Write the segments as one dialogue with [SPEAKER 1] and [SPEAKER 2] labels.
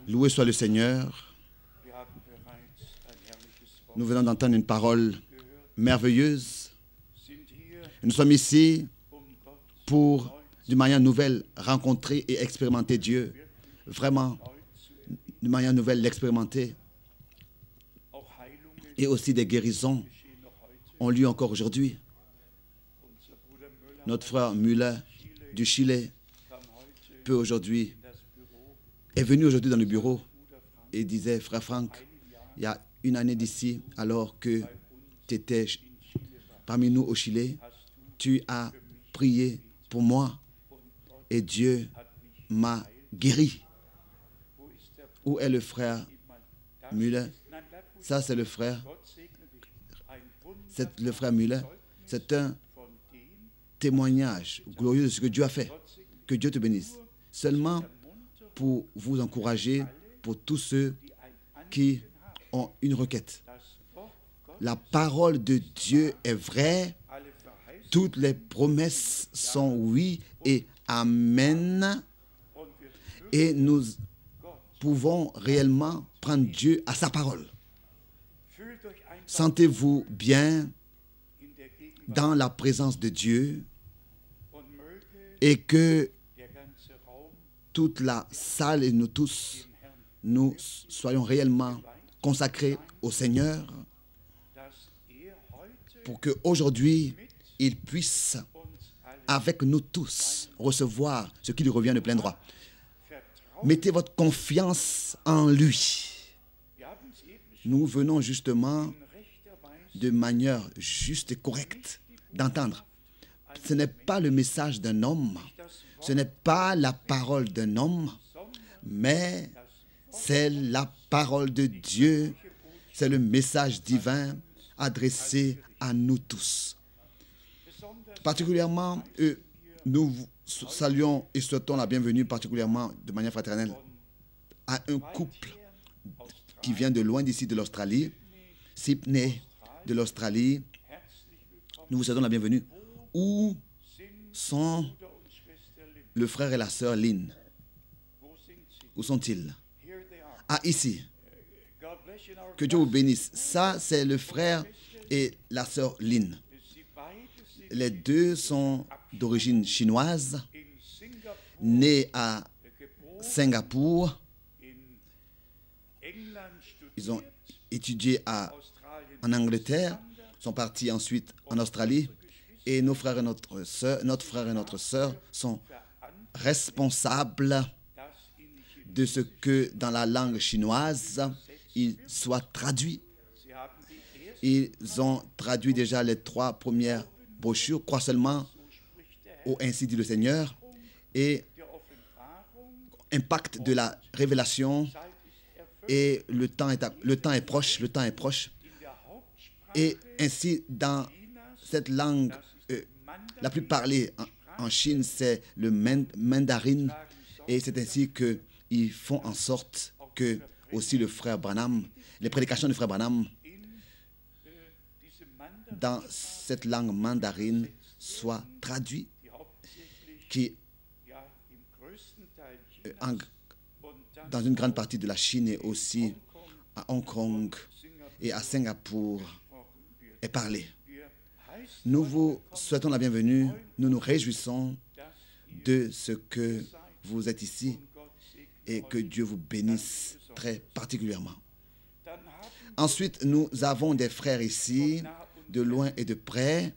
[SPEAKER 1] Loué soit le Seigneur. Nous venons d'entendre une parole merveilleuse. Nous sommes ici pour, d'une manière nouvelle, rencontrer et expérimenter Dieu. Vraiment, d'une manière nouvelle, l'expérimenter. Et aussi des guérisons ont lieu encore aujourd'hui. Notre frère Müller du Chili est venu aujourd'hui dans le bureau et disait, frère Franck, il y a une année d'ici, alors que tu étais parmi nous au Chili, tu as prié pour moi et Dieu m'a guéri. Où est le frère Müller? Ça, c'est le frère. C'est le frère Müller. C'est un témoignage glorieux de ce que Dieu a fait. Que Dieu te bénisse. Seulement pour vous encourager, pour tous ceux qui ont une requête. La parole de Dieu est vraie. Toutes les promesses sont oui et amen. Et nous pouvons réellement prendre Dieu à sa parole. Sentez-vous bien dans la présence de Dieu et que toute la salle et nous tous, nous soyons réellement consacrés au Seigneur pour qu'aujourd'hui, il puisse, avec nous tous, recevoir ce qui lui revient de plein droit. Mettez votre confiance en lui. Nous venons justement de manière juste et correcte d'entendre. Ce n'est pas le message d'un homme, ce n'est pas la parole d'un homme, mais c'est la parole de Dieu, c'est le message divin adressé à nous tous. Particulièrement, nous saluons et souhaitons la bienvenue particulièrement de manière fraternelle à un couple qui vient de loin d'ici, de l'Australie, Sydney de l'Australie. Nous vous souhaitons la bienvenue. Où sont le frère et la sœur Lynn? Où sont-ils? Ah, ici. Que Dieu vous bénisse. Ça, c'est le frère et la sœur Lynn. Les deux sont d'origine chinoise, nés à Singapour. Ils ont étudié en Angleterre, sont partis ensuite en Australie. Et nos frères et notre frère et notre sœur sont responsables de ce que dans la langue chinoise, il soit traduit. Ils ont traduit déjà les 3 premières brochures, crois seulement au ainsi dit le Seigneur, et impact de la révélation, et le temps est proche, et ainsi dans cette langue la plus parlée en Chine, c'est le mandarin, et c'est ainsi qu'ils font en sorte que aussi le frère Branham, les prédications du frère Branham dans cette langue mandarine soient traduites, qui dans une grande partie de la Chine et aussi à Hong Kong et à Singapour est parlé. Nous vous souhaitons la bienvenue. Nous nous réjouissons de ce que vous êtes ici et que Dieu vous bénisse très particulièrement. Ensuite, nous avons des frères ici, de loin et de près.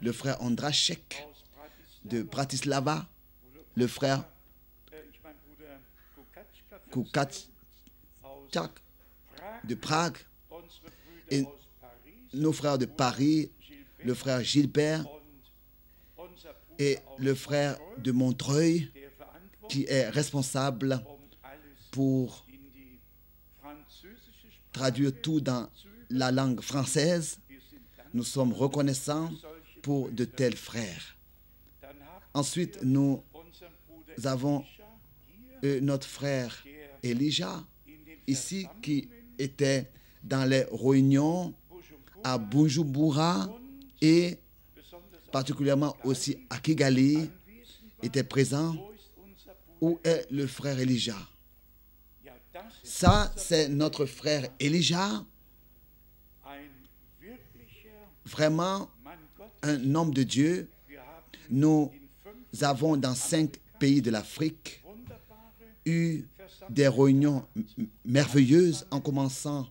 [SPEAKER 1] Le frère Ondrašek de Bratislava, le frère Kukacak de Prague, et nos frères de Paris, le frère Gilbert et le frère de Montreuil, qui est responsable pour traduire tout dans la langue française. Nous sommes reconnaissants pour de tels frères. Ensuite, nous avons notre frère Elijah, ici, qui était dans les réunions à Bujumbura et particulièrement aussi à Kigali, était présent. Où est le frère Elijah? Ça, c'est notre frère Elijah, vraiment un homme de Dieu. Nous avons dans 5 pays de l'Afrique eu des réunions merveilleuses, en commençant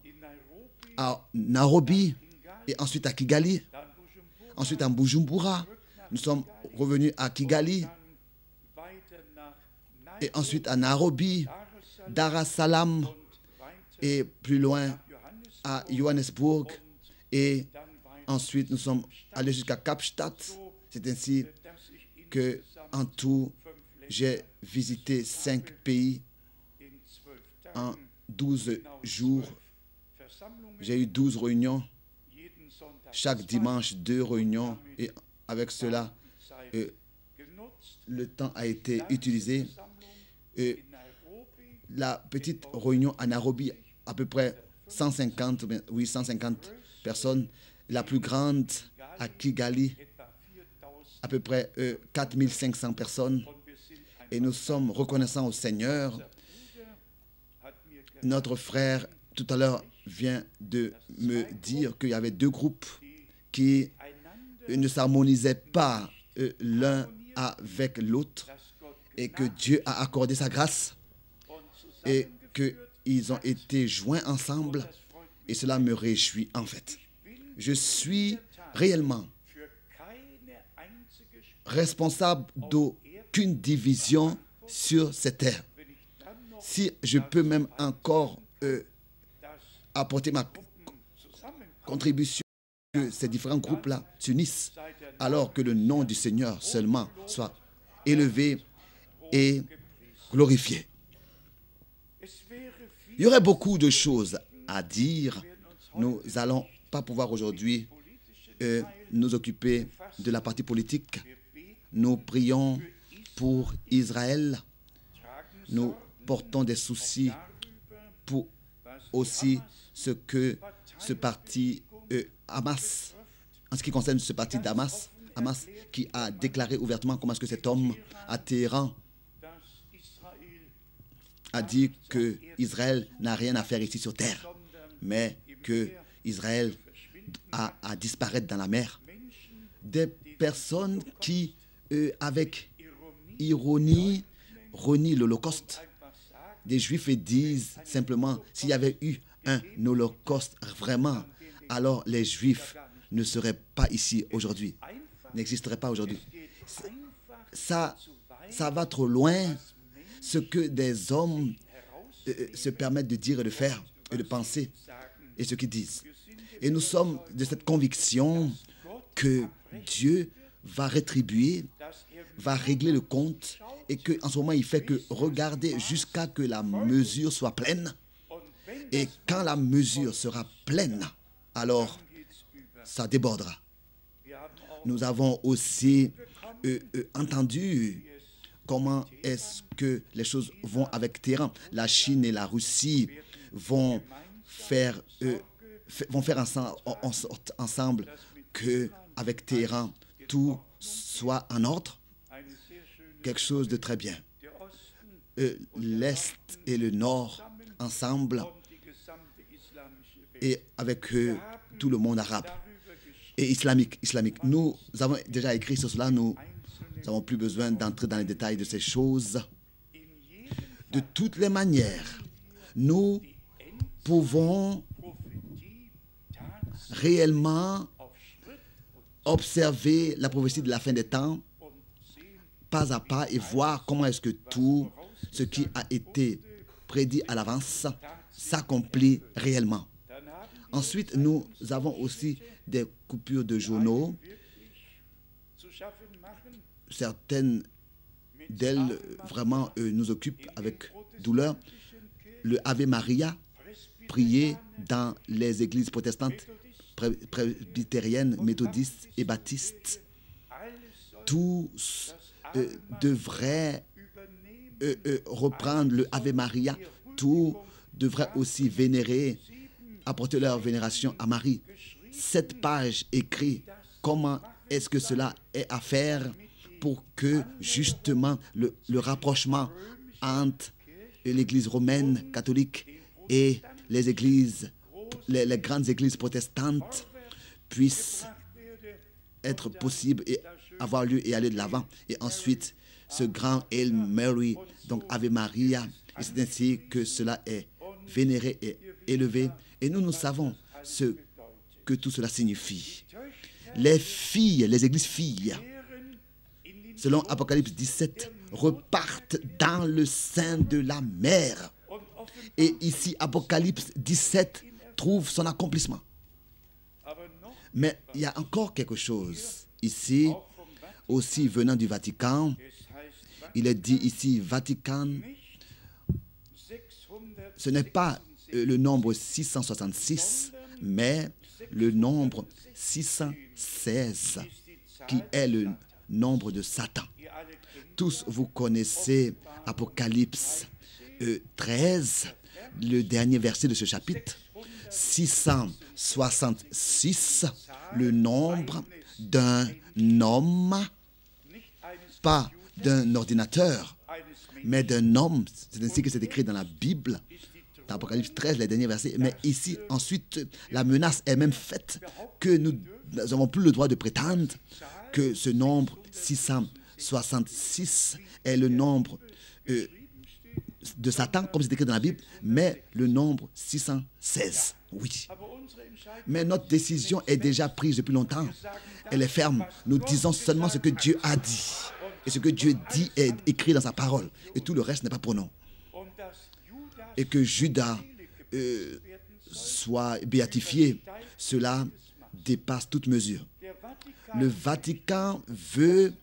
[SPEAKER 1] à Nairobi et ensuite à Kigali, ensuite à Bujumbura. Nous sommes revenus à Kigali et ensuite à Nairobi, Dar es Salaam et plus loin à Johannesburg, et ensuite nous sommes allés jusqu'à Kapstadt. C'est ainsi que en tout j'ai visité 5 pays en 12 jours. J'ai eu 12 réunions, chaque dimanche 2 réunions, et avec cela le temps a été utilisé. La petite réunion à Nairobi, à peu près 150 personnes. La plus grande à Kigali, à peu près 4500 personnes. Et nous sommes reconnaissants au Seigneur. Notre frère, tout à l'heure, vient de me dire qu'il y avait 2 groupes qui ne s'harmonisaient pas l'un avec l'autre, et que Dieu a accordé sa grâce et qu'ils ont été joints ensemble, et cela me réjouit en fait. Je suis réellement responsable d'aucune division sur cette terre. Si je peux même encore apporter ma contribution, que ces différents groupes-là s'unissent, alors que le nom du Seigneur seulement soit élevé et glorifié. Il y aurait beaucoup de choses à dire. Nous n'allons pas pouvoir aujourd'hui nous occuper de la partie politique. Nous prions pour Israël. Nous portons des soucis pour aussi ce que ce parti Hamas, en ce qui concerne ce parti d'Hamas, Hamas qui a déclaré ouvertement comment est-ce que cet homme à Téhéran a dit que Israël n'a rien à faire ici sur terre, mais que Israël a à disparaître dans la mer. Des personnes qui, avec ironie, renient l'Holocauste. Des Juifs disent simplement, s'il y avait eu un Holocauste vraiment, alors les Juifs ne seraient pas ici aujourd'hui, n'existeraient pas aujourd'hui. Ça va trop loin, ce que des hommes se permettent de dire et de faire et de penser, et ce qu'ils disent. Et nous sommes de cette conviction que Dieu va rétribuer, va régler le compte, et qu'en ce moment, il fait que regarder jusqu'à que la mesure soit pleine. Et quand la mesure sera pleine, alors ça débordera. Nous avons aussi entendu comment est-ce que les choses vont avec Téhéran. La Chine et la Russie vont faire ensemble qu'avec Téhéran, tout soit en ordre. Quelque chose de très bien. L'Est et le Nord ensemble, et avec tout le monde arabe et islamique. Nous avons déjà écrit sur cela, nous n'avons plus besoin d'entrer dans les détails de ces choses. De toutes les manières, nous pouvons réellement observer la prophétie de la fin des temps pas à pas et voir comment est-ce que tout ce qui a été prédit à l'avance s'accomplit réellement. Ensuite, nous avons aussi des coupures de journaux. Certaines d'elles vraiment nous occupent avec douleur. Le Ave Maria, prié dans les églises protestantes, presbytériennes, méthodistes et baptistes. Tous devraient reprendre le Ave Maria. Tous devraient aussi vénérer, apporter leur vénération à Marie. Cette page écrit comment est-ce que cela est à faire pour que justement le rapprochement entre l'Église romaine catholique et les églises, les grandes églises protestantes puissent être possibles et avoir lieu et aller de l'avant. Et ensuite, ce grand Hail Mary, donc Ave Maria, et c'est ainsi que cela est vénéré et élevé. Et nous savons ce que tout cela signifie. Les filles, les églises filles, selon Apocalypse 17, repartent dans le sein de la mère. Et ici, Apocalypse 17 trouve son accomplissement. Mais il y a encore quelque chose ici, aussi venant du Vatican. Il est dit ici, Vatican, ce n'est pas le nombre 666, mais le nombre 616, qui est le nombre de Satan. Tous, vous connaissez Apocalypse 13, le dernier verset de ce chapitre. 666, le nombre d'un homme, pas d'un ordinateur, mais d'un homme. C'est ainsi que c'est écrit dans la Bible, dans Apocalypse 13, les derniers versets. Mais ici, ensuite, la menace est même faite que nous n'avons plus le droit de prétendre que ce nombre 666 est le nombre de Satan, comme c'est écrit dans la Bible, mais le nombre 616. Oui. Mais notre décision est déjà prise depuis longtemps. Elle est ferme. Nous disons seulement ce que Dieu a dit. Et ce que Dieu dit est écrit dans sa parole. Et tout le reste n'est pas pour nous. Et que Judas soit béatifié, cela dépasse toute mesure. Le Vatican veut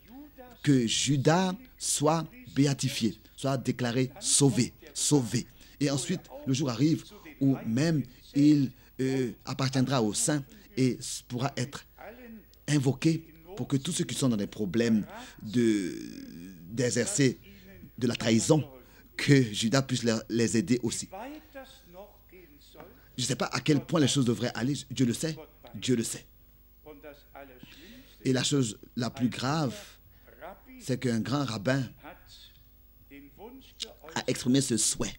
[SPEAKER 1] que Judas soit béatifié, soit déclaré sauvé, sauvé. Et ensuite, le jour arrive où même il appartiendra aux saints et pourra être invoqué pour que tous ceux qui sont dans des problèmes d'exercer de la trahison, que Judas puisse les aider aussi. Je ne sais pas à quel point les choses devraient aller. Dieu le sait. Dieu le sait. Et la chose la plus grave, c'est qu'un grand rabbin a exprimé ce souhait,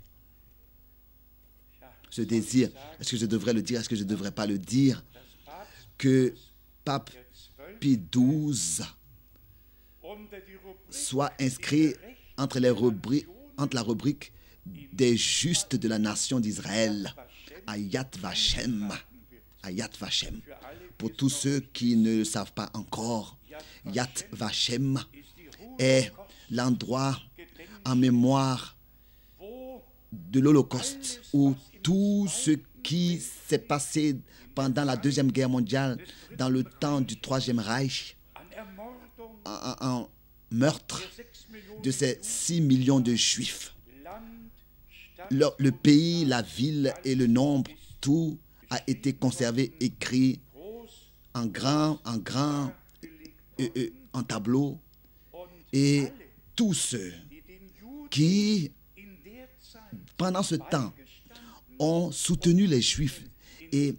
[SPEAKER 1] ce désir. Est-ce que je devrais le dire? Est-ce que je ne devrais pas le dire? Que Pape Pie XII soit inscrit entre la rubrique des justes de la nation d'Israël, Ayat Vashem. Ayat Vashem. Pour tous ceux qui ne le savent pas encore, Yat Vashem est l'endroit en mémoire de l'Holocauste où tout ce qui s'est passé pendant la Deuxième Guerre mondiale, dans le temps du Troisième Reich, en meurtre de ces 6 millions de Juifs. Le pays, la ville et le nombre, tout a été conservé, écrit en tableau. Et tous ceux qui, pendant ce temps, ont soutenu les Juifs et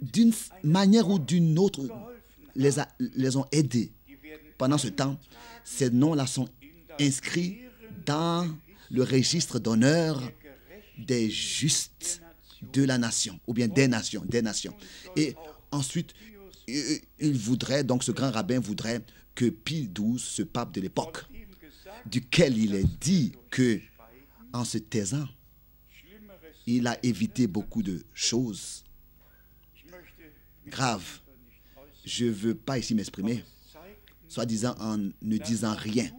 [SPEAKER 1] d'une manière ou d'une autre les ont aidés pendant ce temps, ces noms-là sont inscrits dans le registre d'honneur des justes de la nation, ou bien des nations. Et ensuite, il voudrait, donc ce grand rabbin voudrait que Pie XII, ce pape de l'époque, duquel il est dit que, en se taisant, il a évité beaucoup de choses graves. Je ne veux pas ici m'exprimer, soi-disant en ne disant rien.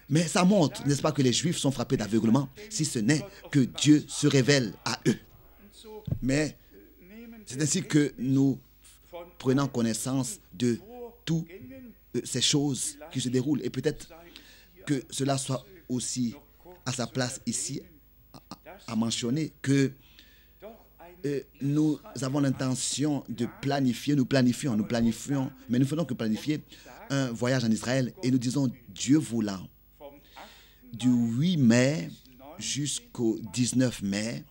[SPEAKER 1] Mais ça montre, n'est-ce pas, que les Juifs sont frappés d'aveuglement, si ce n'est que Dieu se révèle à eux. Mais c'est ainsi que nous prenons connaissance de toutes ces choses qui se déroulent. Et peut-être que cela soit aussi à sa place ici à mentionner que nous avons l'intention de planifier, nous planifions, mais nous faisons que planifier un voyage en Israël et nous disons, Dieu voulant, du 8 mai jusqu'au 19 mai,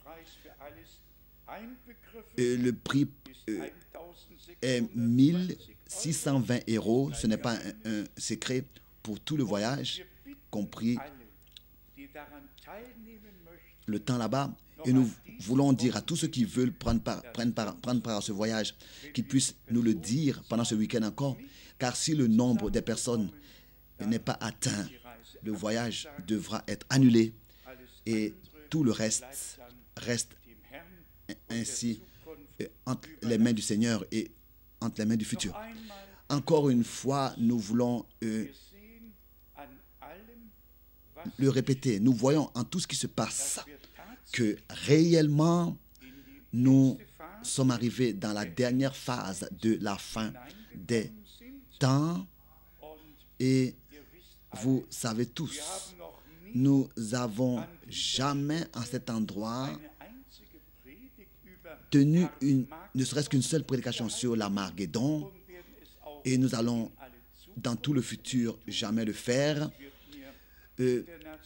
[SPEAKER 1] le prix est 1620 €. Ce n'est pas un secret pour tout le voyage, compris le temps là-bas. Et nous voulons dire à tous ceux qui veulent prendre part à ce voyage, qu'ils puissent nous le dire pendant ce week-end encore. Car si le nombre des personnes n'est pas atteint, le voyage devra être annulé et tout le reste ainsi entre les mains du Seigneur et entre les mains du futur. Encore une fois, nous voulons le répéter. Nous voyons en tout ce qui se passe que réellement, nous sommes arrivés dans la dernière phase de la fin des temps et vous savez tous, nous n'avons jamais en cet endroit tenu ne serait-ce qu'une seule prédication sur l'Armageddon et nous allons dans tout le futur jamais le faire.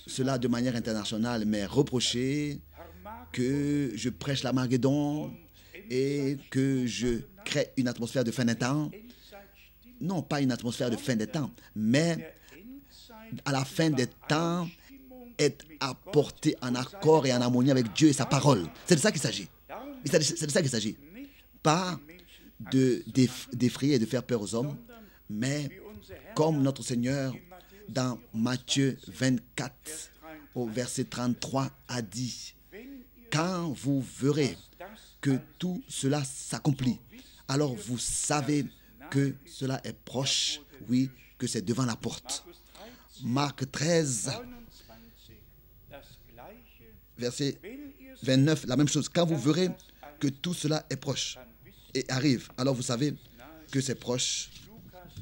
[SPEAKER 1] Cela de manière internationale m'est reproché que je prêche l'Armageddon et que je crée une atmosphère de fin des temps. Non, pas une atmosphère de fin des temps, mais à la fin des temps, être apporté en accord et en harmonie avec Dieu et sa parole. C'est de ça qu'il s'agit. C'est de ça qu'il s'agit. Pas d'effrayer et de faire peur aux hommes, mais comme notre Seigneur dans Matthieu 24 au verset 33 a dit, quand vous verrez que tout cela s'accomplit, alors vous savez que cela est proche, oui, que c'est devant la porte. Marc 13, verset 29, la même chose. Quand vous verrez que tout cela est proche et arrive, alors vous savez que c'est proche.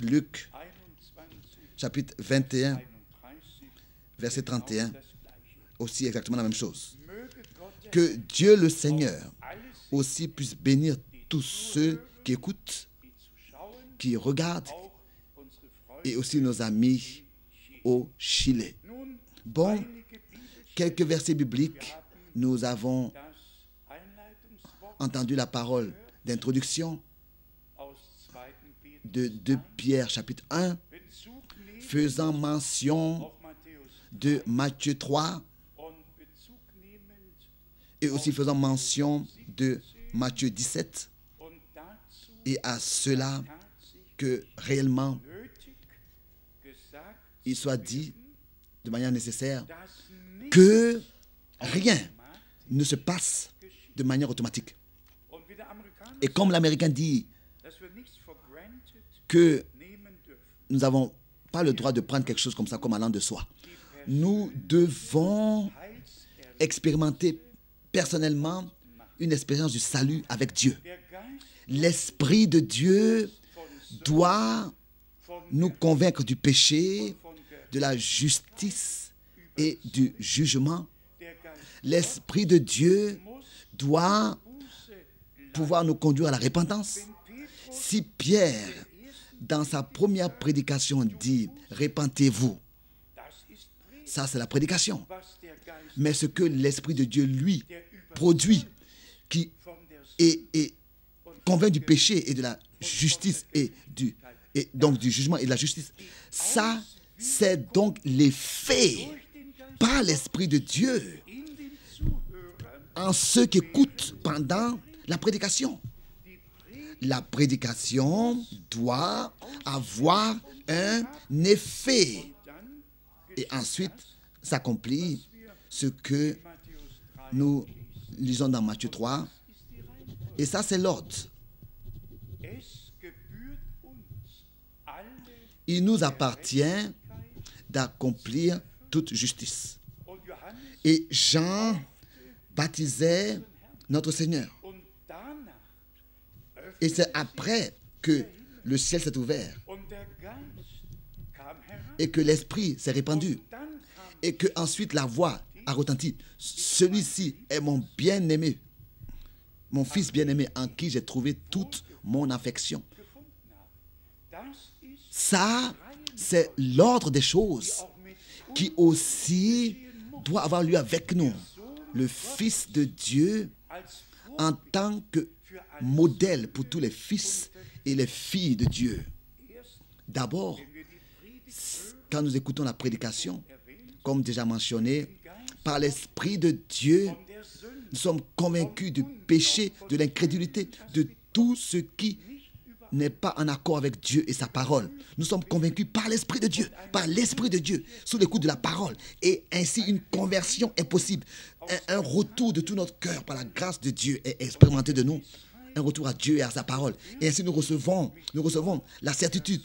[SPEAKER 1] Luc, chapitre 21, verset 31, aussi exactement la même chose. Que Dieu le Seigneur aussi puisse bénir tous ceux qui écoutent, qui regardent, et aussi nos amis au Chili. Bon, quelques versets bibliques. Nous avons entendu la parole d'introduction de 2 Pierre chapitre 1, faisant mention de Matthieu 3 et aussi faisant mention de Matthieu 17, et à cela que réellement il soit dit de manière nécessaire que rien ne se passe de manière automatique. Et comme l'Américain dit que nous n'avons pas le droit de prendre quelque chose comme ça comme allant de soi, nous devons expérimenter personnellement une expérience du salut avec Dieu. L'Esprit de Dieu doit nous convaincre du péché, de la justice et du jugement. L'Esprit de Dieu doit pouvoir nous conduire à la repentance. Si Pierre, dans sa première prédication, dit « Repentez-vous », ça c'est la prédication. Mais ce que l'Esprit de Dieu, lui, produit, qui est convainc du péché et de la justice et donc du jugement et de la justice, ça c'est donc l'effet par l'Esprit de Dieu en ceux qui écoutent pendant la prédication. La prédication doit avoir un effet. Et ensuite s'accomplit ce que nous lisons dans Matthieu 3. Et ça, c'est l'ordre. Il nous appartient d'accomplir toute justice. Et Jean baptisait notre Seigneur. Et c'est après que le ciel s'est ouvert et que l'Esprit s'est répandu et que ensuite la voix a retenti. Celui-ci est mon bien-aimé, mon fils bien-aimé en qui j'ai trouvé toute mon affection. Ça, c'est l'ordre des choses qui aussi doit avoir lieu avec nous. Le Fils de Dieu en tant que modèle pour tous les fils et les filles de Dieu. D'abord, quand nous écoutons la prédication, comme déjà mentionné, par l'Esprit de Dieu, nous sommes convaincus du péché, de l'incrédulité, de tout ce qui n'est pas en accord avec Dieu et sa parole. Nous sommes convaincus par l'Esprit de Dieu, sous l'écoute de la parole. Et ainsi, une conversion est possible. Un retour de tout notre cœur par la grâce de Dieu est expérimenté de nous. Un retour à Dieu et à sa parole. Et ainsi, nous recevons la certitude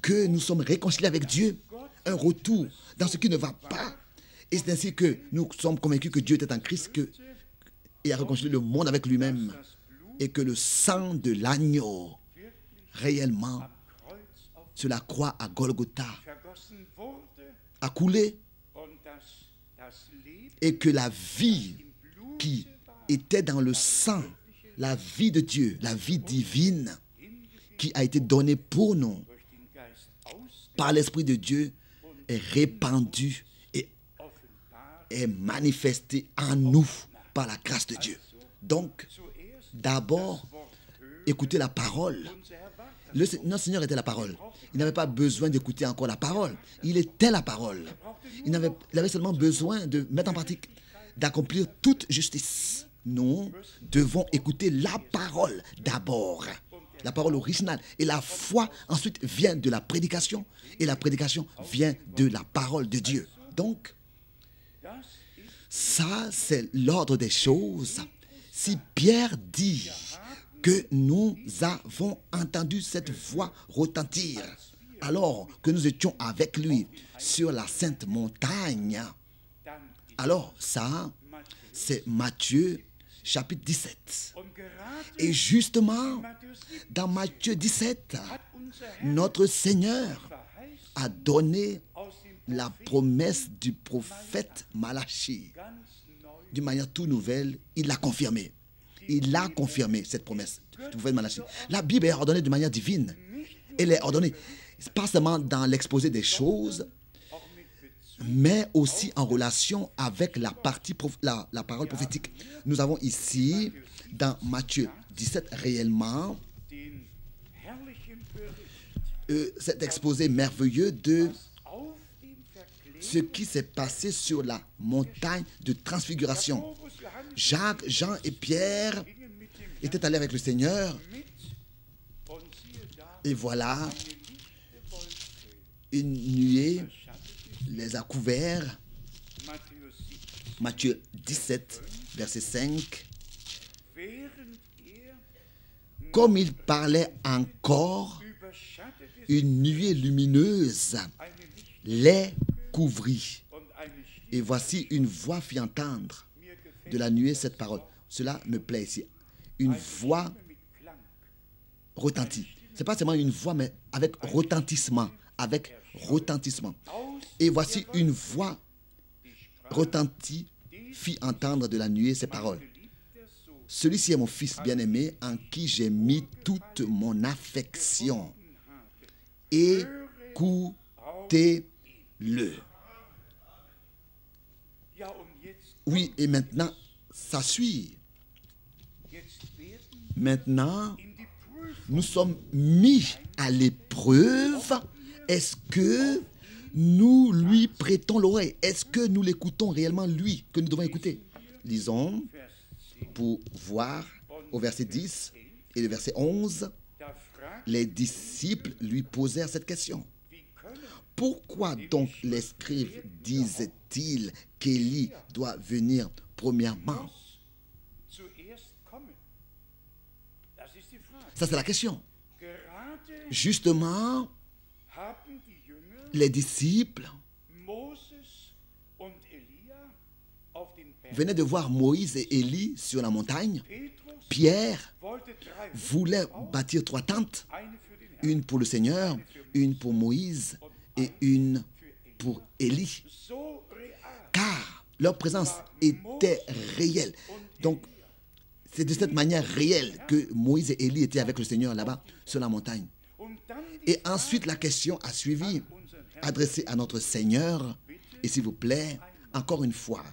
[SPEAKER 1] que nous sommes réconciliés avec Dieu. Un retour dans ce qui ne va pas. Et c'est ainsi que nous sommes convaincus que Dieu était en Christ et a réconcilié le monde avec lui-même. Et que le sang de l'agneau, réellement, sur la croix à Golgotha, a coulé. Et que la vie qui était dans le sang, la vie de Dieu, la vie divine, qui a été donnée pour nous par l'Esprit de Dieu, est répandue et est manifestée en nous par la grâce de Dieu. Donc, d'abord, écoutez la parole. Notre Seigneur était la parole. Il n'avait pas besoin d'écouter encore la parole. Il était la parole. Il avait seulement besoin de mettre en pratique, d'accomplir toute justice. Nous devons écouter la parole d'abord. La parole originale. Et la foi ensuite vient de la prédication. Et la prédication vient de la parole de Dieu. Donc, ça, c'est l'ordre des choses. Si Pierre dit que nous avons entendu cette voix retentir alors que nous étions avec lui sur la sainte montagne, alors ça, c'est Matthieu chapitre 17. Et justement, dans Matthieu 17, notre Seigneur a donné la promesse du prophète Malachie. D'une manière tout nouvelle, il l'a confirmée. Il a confirmé cette promesse du prophète Malachie. La Bible est ordonnée de manière divine. Elle est ordonnée pas seulement dans l'exposé des choses, mais aussi en relation avec la parole prophétique. Nous avons ici, dans Matthieu 17, réellement, cet exposé merveilleux de ce qui s'est passé sur la montagne de transfiguration. Jacques, Jean et Pierre étaient allés avec le Seigneur. Et voilà, une nuée les a couverts. Matthieu 17, verset 5. Comme il parlait encore, une nuée lumineuse les couvrit. Et voici une voix fit entendre de la nuée cette parole. Cela me plaît ici. Une voix retentit. Ce n'est pas seulement une voix, mais avec retentissement. Avec retentissement. Et voici une voix retentit fit entendre de la nuée ces paroles. Celui-ci est mon fils bien-aimé en qui j'ai mis toute mon affection. Écoutez-le. Oui, et maintenant, ça suit. Maintenant, nous sommes mis à l'épreuve. Est-ce que nous lui prêtons l'oreille? Est-ce que nous l'écoutons réellement, lui, que nous devons écouter? Lisons pour voir au verset 10 et le verset 11. Les disciples lui posèrent cette question. Pourquoi donc les scribes disent-ils qu'Élie doit venir premièrement? Ça, c'est la question. Justement, les disciples venaient de voir Moïse et Élie sur la montagne. Pierre voulait bâtir 3 tentes, une pour le Seigneur, une pour Moïse et une pour Élie. Car leur présence était réelle. Donc, c'est de cette manière réelle que Moïse et Élie étaient avec le Seigneur là-bas sur la montagne. Et ensuite, la question a suivi, adressée à notre Seigneur. Et s'il vous plaît, encore une fois,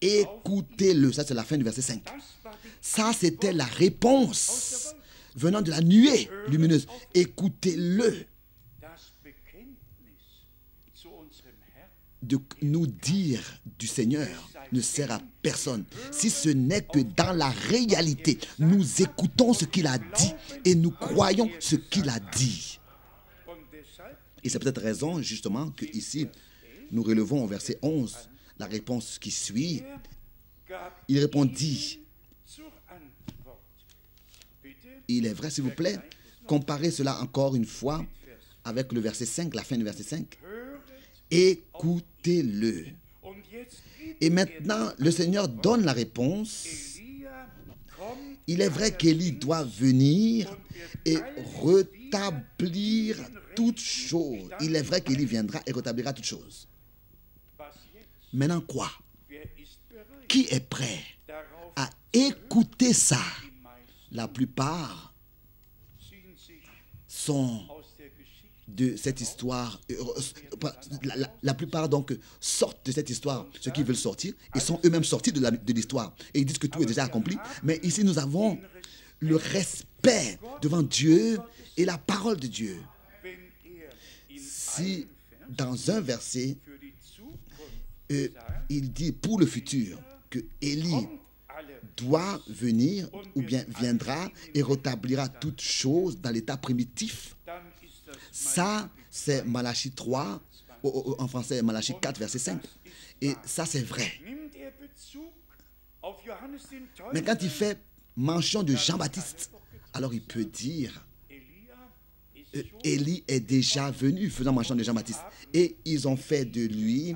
[SPEAKER 1] écoutez-le. Ça, c'est la fin du verset 5. Ça, c'était la réponse venant de la nuée lumineuse. Écoutez-le. de nous dire du Seigneur ne sert à personne si ce n'est que dans la réalité, nous écoutons ce qu'il a dit et nous croyons ce qu'il a dit. Et c'est peut-être raison, justement, que ici, nous relevons au verset 11 la réponse qui suit. Il répondit, il est vrai, s'il vous plaît, comparez cela encore une fois avec le verset 5, la fin du verset 5. Écoutez-le. Et maintenant, le Seigneur donne la réponse. Il est vrai qu'Élie doit venir et rétablir toutes choses. Il est vrai qu'Élie viendra et rétablira toutes choses. Maintenant, quoi? Qui est prêt à écouter ça? La plupart sont de cette histoire, la plupart donc sortent de cette histoire, ceux qui veulent sortir, et sont eux-mêmes sortis de l'histoire. Et ils disent que tout est déjà accompli. Mais ici, nous avons le respect devant Dieu et la parole de Dieu. Si dans un verset, il dit pour le futur que Élie doit venir ou bien viendra et rétablira toutes choses dans l'état primitif, ça c'est Malachie 3, en français Malachie 4 verset 5, et ça c'est vrai. Mais quand il fait mention de Jean-Baptiste, alors il peut dire Élie est déjà venu, faisant mention de Jean-Baptiste, et ils ont fait de lui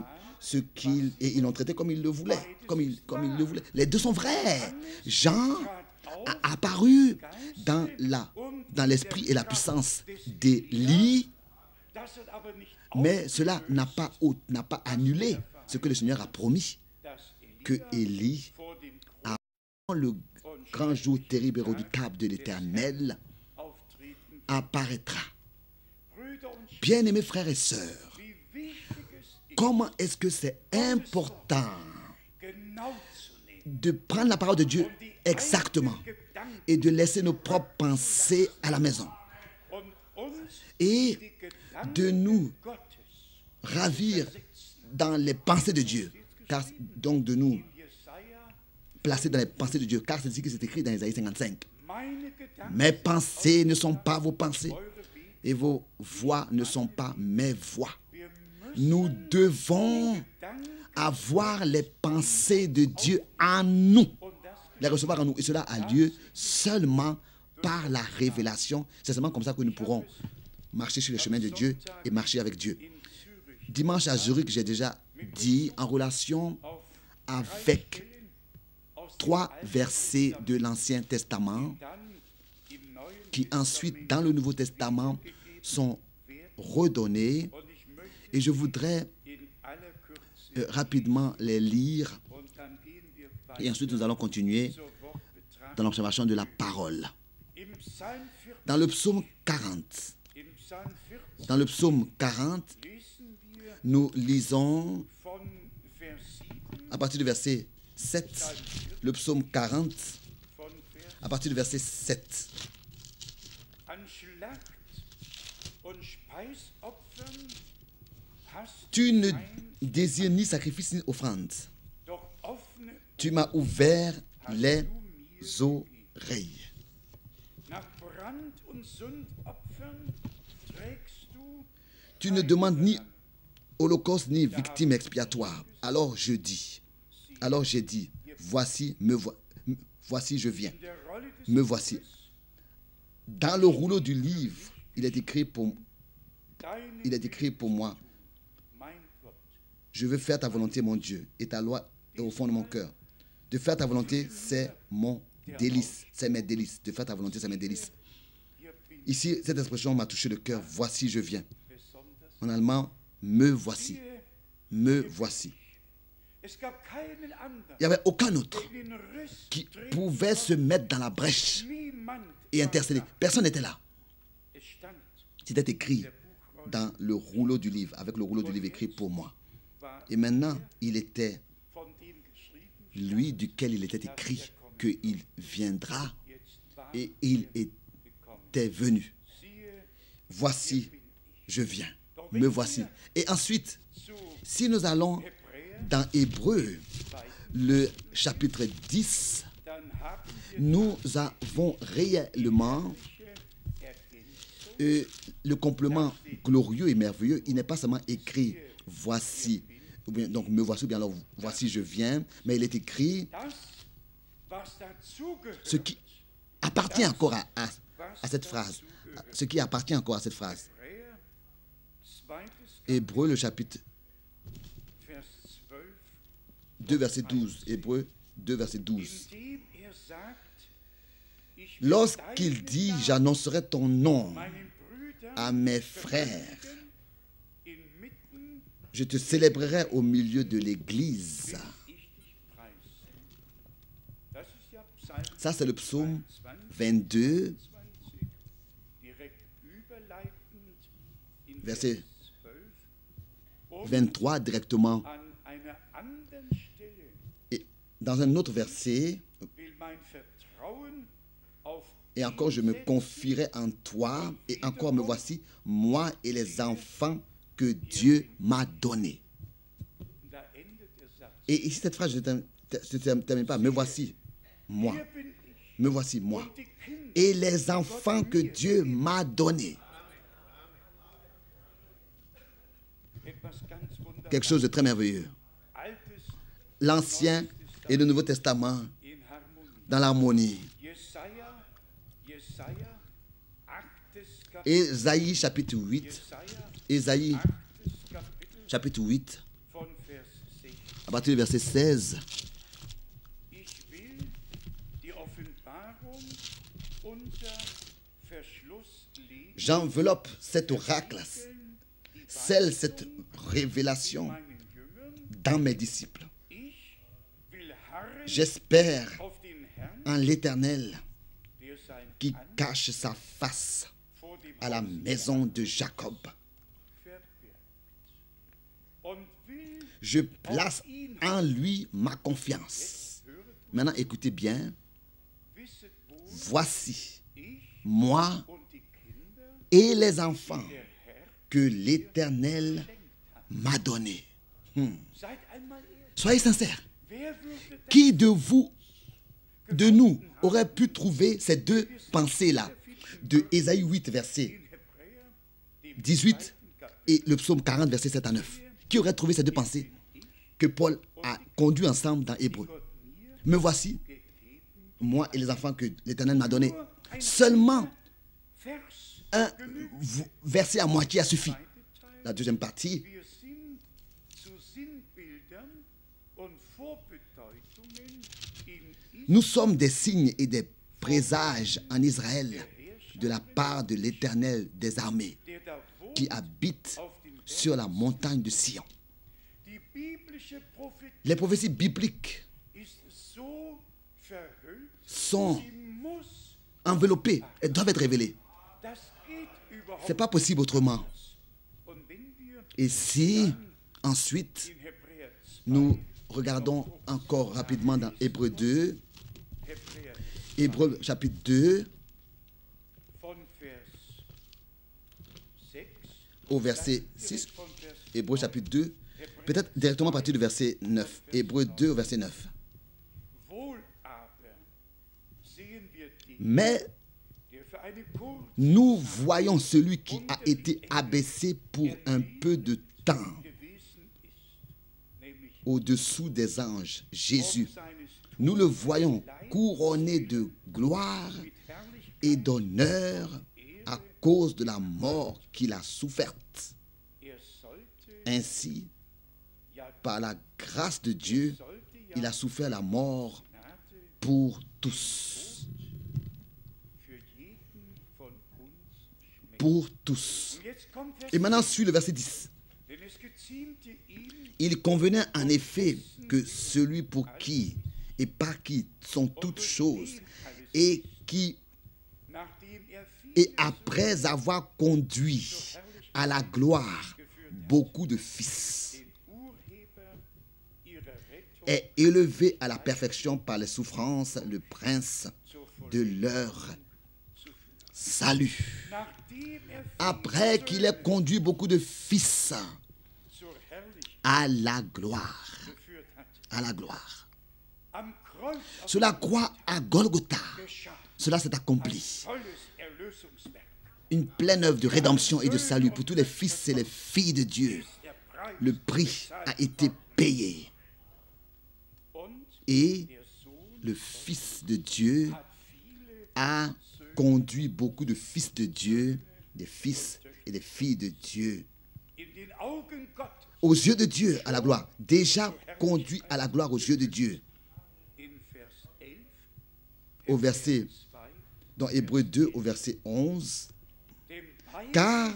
[SPEAKER 1] et ils l'ont traité comme il le voulait, comme il le voulait. Les deux sont vrais. Jean a apparu dans l'esprit et la puissance d'Élie, mais cela n'a pas annulé ce que le Seigneur a promis, que Élie, avant le grand jour terrible et redoutable de l'Éternel, apparaîtra. Bien-aimés frères et sœurs, comment est-ce que c'est important de prendre la parole de Dieu exactement et de laisser nos propres pensées à la maison et de nous ravir dans les pensées de Dieu, donc de nous placer dans les pensées de Dieu, car c'est ce qui est écrit dans Isaïe 55. Mes pensées ne sont pas vos pensées et vos voix ne sont pas mes voix. Nous devons avoir les pensées de Dieu en nous, les recevoir en nous. Et cela a lieu seulement par la révélation. C'est seulement comme ça que nous pourrons marcher sur les chemins de Dieu et marcher avec Dieu. Dimanche à Zurich, j'ai déjà dit en relation avec 3 versets de l'Ancien Testament qui ensuite, dans le Nouveau Testament, sont redonnés. Et je voudrais rapidement les lire. Et ensuite, nous allons continuer dans l'observation de la parole. Dans le psaume 40, nous lisons à partir du verset 7, le psaume 40, à partir du verset 7. Tu ne désires ni sacrifice ni offrande. Tu m'as ouvert les oreilles. Tu ne demandes ni holocauste ni victime expiatoire. Alors j'ai dit, voici je viens. Me voici. Dans le rouleau du livre, il est écrit pour moi. Je veux faire ta volonté, mon Dieu, et ta loi est au fond de mon cœur. De faire ta volonté, c'est mon délice. C'est mes délices. De faire ta volonté, c'est mes délices. Ici, cette expression m'a touché le cœur. Voici, je viens. En allemand, me voici. Me voici. Il n'y avait aucun autre qui pouvait se mettre dans la brèche et intercéder. Personne n'était là. C'était écrit dans le rouleau du livre, avec le rouleau du livre écrit pour moi. Et maintenant, il était lui duquel il était écrit qu'il viendra et il était venu. Voici, je viens. me voici. Et ensuite, si nous allons dans Hébreux, le chapitre 10, nous avons réellement le complément glorieux et merveilleux. Il n'est pas seulement écrit « voici », ou bien donc « me voici », ou bien alors « voici je viens », mais il est écrit ce qui appartient encore à cette phrase. Ce qui appartient encore à cette phrase. Hébreux, le chapitre 2, verset 12. Hébreux 2, verset 12. Lorsqu'il dit « J'annoncerai ton nom à mes frères, je te célébrerai au milieu de l'Église. » Ça, c'est le psaume 22, verset 23 directement. Et dans un autre verset, et encore je me confierai en toi, et encore me voici, moi et les enfants que Dieu m'a donnés. Et ici, cette phrase, je ne termine pas, me voici, moi. Me voici, moi. Et les enfants que Dieu m'a donnés. Quelque chose de très merveilleux. L'Ancien et le Nouveau Testament dans l'harmonie. Ésaïe chapitre 8. Ésaïe chapitre 8. À partir du verset 16. J'enveloppe cet oracle, cette révélation dans mes disciples. J'espère en l'Éternel qui cache sa face à la maison de Jacob. Je place en lui ma confiance. Maintenant, écoutez bien. Voici, moi et les enfants que l'Éternel m'a donnés. Soyez sincères. Qui de vous, de nous, aurait pu trouver ces deux pensées-là de Ésaïe 8, verset 18 et le psaume 40, verset 7 à 9? Qui aurait trouvé ces deux pensées que Paul a conduit ensemble dans Hébreux? Me voici, moi et les enfants que l'Éternel m'a donnés. Seulement un verset à moitié a suffi. La deuxième partie. Nous sommes des signes et des présages en Israël de la part de l'Éternel des armées qui habite sur la montagne de Sion. Les prophéties bibliques sont enveloppées et doivent être révélées. Ce n'est pas possible autrement. Et si ensuite nous regardons encore rapidement dans Hébreux 2, Hébreux chapitre 2, au verset 6, Hébreux chapitre 2, peut-être directement à partir du verset 9. Hébreux 2 au verset 9. Mais nous voyons celui qui a été abaissé pour un peu de temps au-dessous des anges, Jésus. Nous le voyons couronné de gloire et d'honneur à cause de la mort qu'il a soufferte. Ainsi, par la grâce de Dieu, il a souffert la mort pour tous. Pour tous. Et maintenant, suit le verset 10. Il convenait en effet que celui pour qui et par qui sont toutes choses et qui, et après avoir conduit à la gloire beaucoup de fils, est élevé à la perfection par les souffrances, le prince de leur salut. Après qu'il ait conduit beaucoup de fils à la gloire. À la gloire. Sur la croix à Golgotha, cela s'est accompli. Une pleine œuvre de rédemption et de salut pour tous les fils et les filles de Dieu. Le prix a été payé. Et le Fils de Dieu a conduit beaucoup de fils de Dieu, des fils et des filles de Dieu, aux yeux de Dieu à la gloire. Déjà conduit à la gloire aux yeux de Dieu. Au verset, dans Hébreux 2, au verset 11, car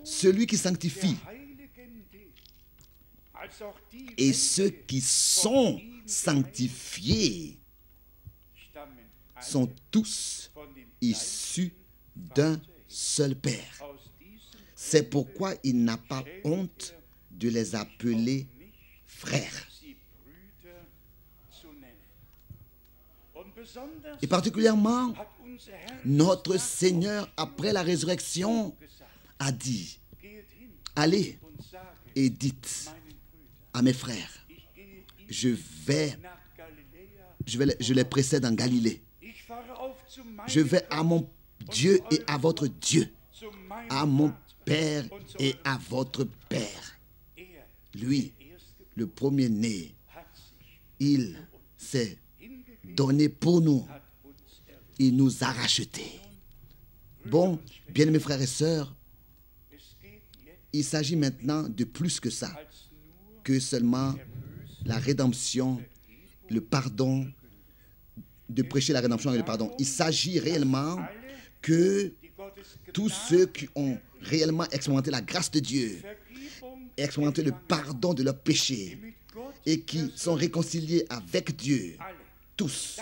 [SPEAKER 1] celui qui sanctifie et ceux qui sont sanctifiés sont tous issus d'un seul Père. C'est pourquoi il n'a pas honte de les appeler frères. Et particulièrement, notre Seigneur, après la résurrection, a dit, allez et dites à mes frères, je les précède en Galilée. Je vais à mon Dieu et à votre Dieu, à mon Père et à votre Père. Lui, le premier-né, il s'est donné pour nous. Il nous a rachetés. Bon, bien-aimés frères et sœurs, il s'agit maintenant de plus que ça, que seulement la rédemption, le pardon, de prêcher la rédemption et le pardon. Il s'agit réellement que tous ceux qui ont réellement expérimenté la grâce de Dieu, expérimenté le pardon de leurs péchés et qui sont réconciliés avec Dieu, tous,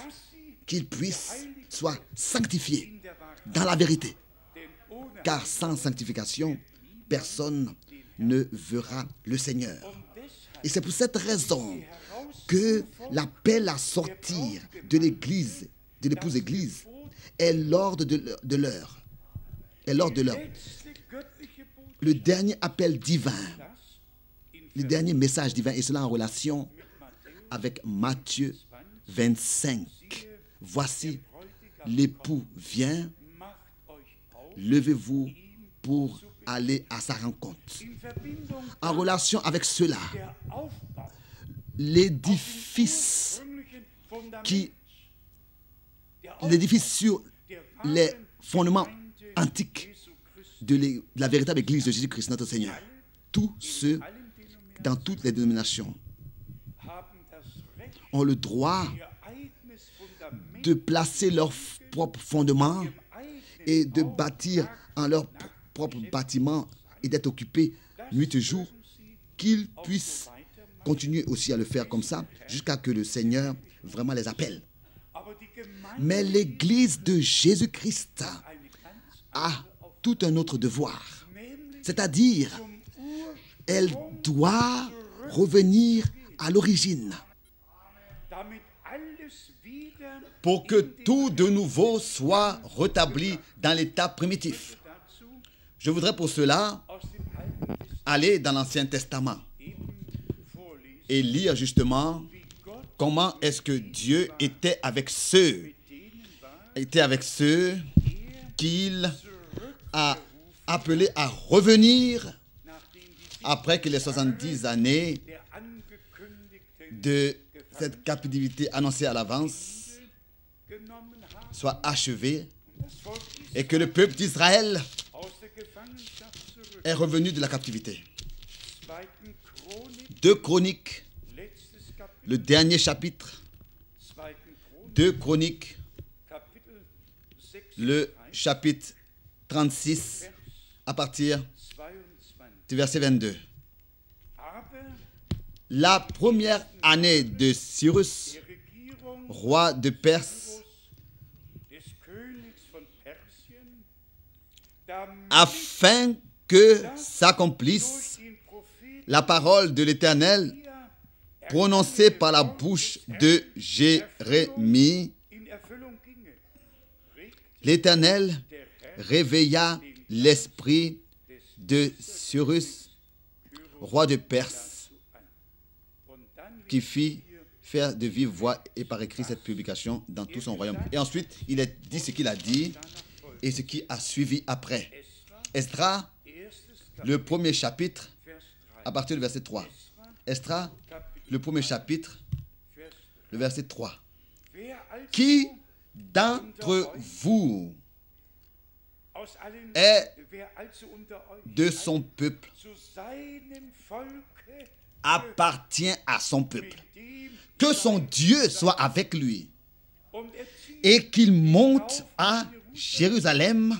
[SPEAKER 1] qu'ils puissent soient sanctifiés dans la vérité. Car sans sanctification, personne ne verra le Seigneur. Et c'est pour cette raison que l'appel à sortir de l'Église, de l'épouse Église, est l'ordre de l'heure. Est l'ordre de l'heure. Le dernier appel divin, le dernier message divin, et cela en relation avec Matthieu 25. Voici, l'époux vient, levez-vous pour aller à sa rencontre. En relation avec cela, l'édifice sur les fondements antiques de la véritable Église de Jésus-Christ, notre Seigneur, tous ceux dans toutes les dénominations ont le droit de placer leur propre fondement et de bâtir en leur propre bâtiment et d'être occupés nuit et jour, qu'ils puissent continuer aussi à le faire comme ça jusqu'à que le Seigneur vraiment les appelle. Mais l'Église de Jésus-Christ a tout un autre devoir, c'est-à-dire elle doit revenir à l'origine pour que tout de nouveau soit rétabli dans l'état primitif. Je voudrais pour cela aller dans l'Ancien Testament et lire justement comment est-ce que Dieu était avec ceux qu'il a appelés à revenir après que les 70 années de cette captivité annoncée à l'avance soit achevée et que le peuple d'Israël est revenu de la captivité. 2 Chroniques, le dernier chapitre. 2 Chroniques, le chapitre 36, à partir du verset 22. La première année de Cyrus, roi de Perse, afin que s'accomplisse la parole de l'Éternel prononcée par la bouche de Jérémie, l'Éternel réveilla l'esprit de Cyrus, roi de Perse, qui fit faire de vive voix et par écrit cette publication dans tout son royaume. Et ensuite, il a dit ce qu'il a dit et ce qui a suivi après. Esdras, le premier chapitre, à partir du verset 3. Esdras, le premier chapitre, le verset 3. Qui d'entre vous est de son peuple, appartient à son peuple, que son Dieu soit avec lui et qu'il monte à Jérusalem,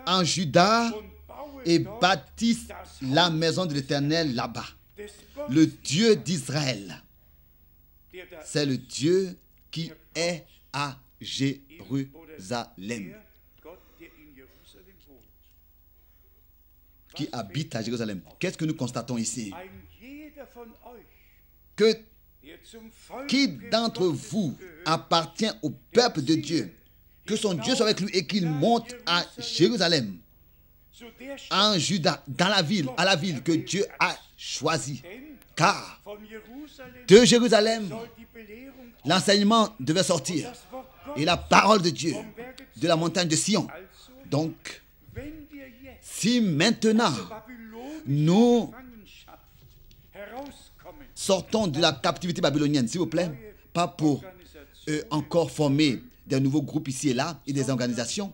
[SPEAKER 1] en Juda, et bâtisse la maison de l'Éternel là-bas. Le Dieu d'Israël, c'est le Dieu qui est à Jérusalem, qui habite à Jérusalem. Qu'est-ce que nous constatons ici? Que qui d'entre vous appartient au peuple de Dieu, que son Dieu soit avec lui et qu'il monte à Jérusalem, en Juda, dans la ville, à la ville que Dieu a choisie. Car de Jérusalem, l'enseignement devait sortir et la parole de Dieu de la montagne de Sion. Donc, si maintenant nous sortons de la captivité babylonienne, s'il vous plaît, pas pour encore former des nouveaux groupes ici et là et des organisations,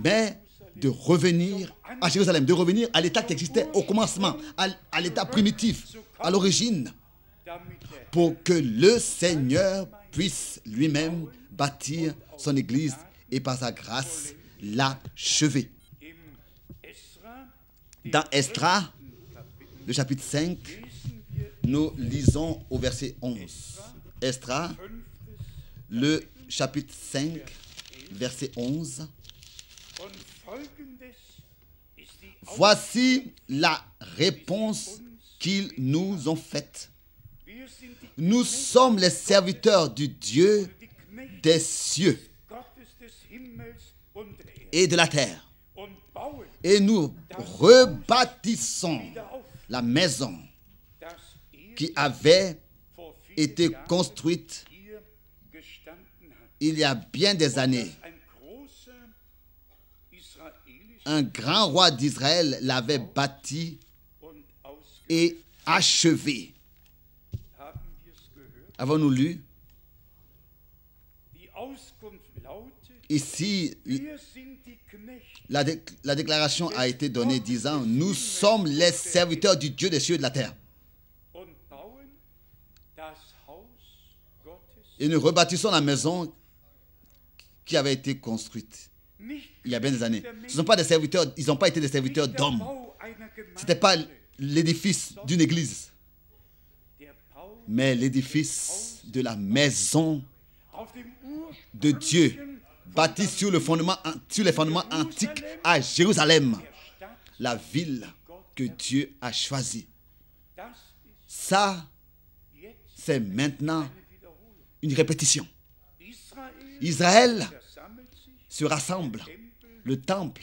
[SPEAKER 1] mais de revenir à Jérusalem, de revenir à l'état qui existait au commencement, à l'état primitif, à l'origine, pour que le Seigneur puisse lui-même bâtir son Église et par sa grâce l'achever. Dans Esdras, le chapitre 5, nous lisons au verset 11. Esdras, le chapitre 5, verset 11. Voici la réponse qu'ils nous ont faite. Nous sommes les serviteurs du Dieu des cieux et de la terre. Et nous rebâtissons la maison qui avait été construite il y a bien des années. Un grand roi d'Israël l'avait bâti et achevé. Avons-nous lu? Ici, la déclaration a été donnée disant, nous sommes les serviteurs du Dieu des cieux et de la terre. Et nous rebâtissons la maison qui avait été construite il y a bien des années. Ce ne sont pas des serviteurs, ils n'ont pas été des serviteurs d'hommes. Ce n'était pas l'édifice d'une église, mais l'édifice de la maison de Dieu, bâti sur les fondements antiques à Jérusalem, la ville que Dieu a choisie. Ça, c'est maintenant une répétition. Israël se rassemble. Le temple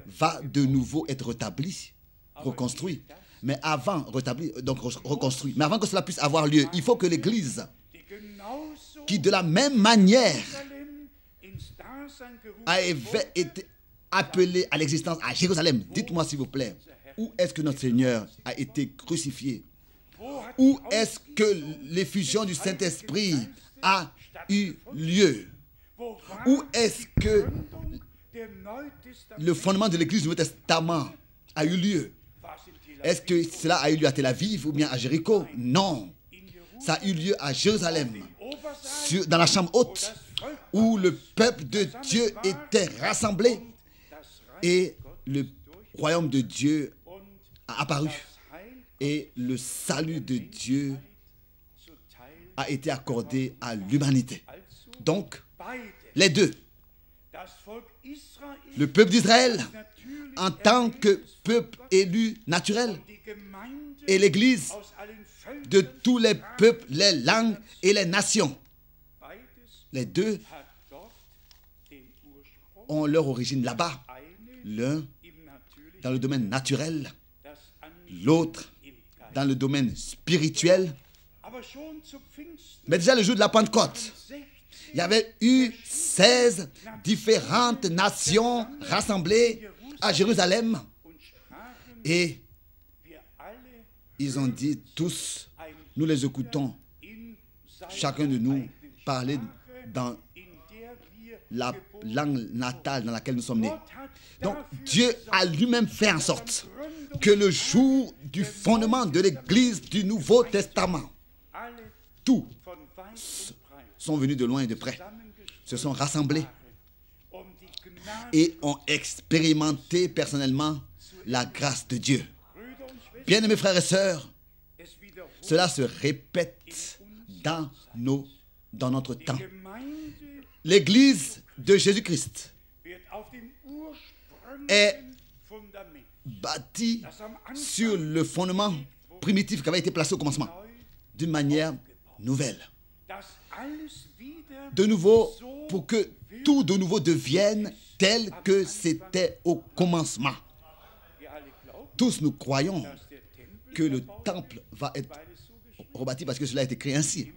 [SPEAKER 1] va de nouveau être rétabli, reconstruit. Mais avant, reconstruit. Mais avant que cela puisse avoir lieu, il faut que l'Église, qui de la même manière avait été appelée à l'existence à Jérusalem, dites-moi s'il vous plaît, où est-ce que notre Seigneur a été crucifié? Où est-ce que l'effusion du Saint-Esprit a eu lieu? Où est-ce que le fondement de l'Église du Nouveau Testament a eu lieu? Est-ce que cela a eu lieu à Tel Aviv ou bien à Jéricho? Non. Ça a eu lieu à Jérusalem, dans la chambre haute, où le peuple de Dieu était rassemblé et le royaume de Dieu a apparu. Et le salut de Dieu a été accordé à l'humanité. Donc, les deux, le peuple d'Israël en tant que peuple élu naturel et l'Église de tous les peuples, les langues et les nations. Les deux ont leur origine là-bas. L'un dans le domaine naturel, l'autre dans le domaine spirituel. Mais déjà le jour de la Pentecôte, il y avait eu 16 différentes nations rassemblées à Jérusalem. Et ils ont dit tous, nous les écoutons, chacun de nous parler dans la langue natale dans laquelle nous sommes nés. Donc Dieu a lui-même fait en sorte que le jour du fondement de l'Église du Nouveau Testament, tous sont venus de loin et de près, se sont rassemblés et ont expérimenté personnellement la grâce de Dieu. Bien-aimés frères et sœurs, cela se répète dans notre temps. L'Église de Jésus-Christ est bâtie sur le fondement primitif qui avait été placé au commencement, d'une manière nouvelle. De nouveau, pour que tout de nouveau devienne tel que c'était au commencement. Tous nous croyons que le temple va être rebâti parce que cela a été écrit ainsi.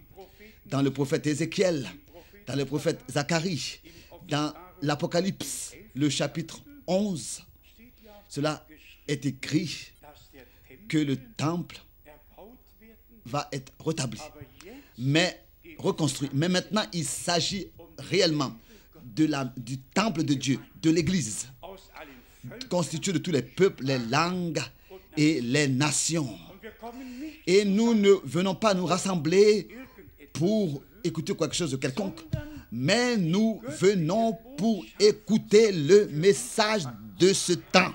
[SPEAKER 1] Dans le prophète Ézéchiel, dans le prophète Zacharie, dans l'Apocalypse, le chapitre 11, cela est écrit que le temple va être rétabli, mais reconstruit. Mais maintenant, il s'agit réellement du temple de Dieu, de l'Église, constitué de tous les peuples, les langues et les nations. Et nous ne venons pas nous rassembler pour écouter quelque chose de quelconque, mais nous venons pour écouter le message de ce temps,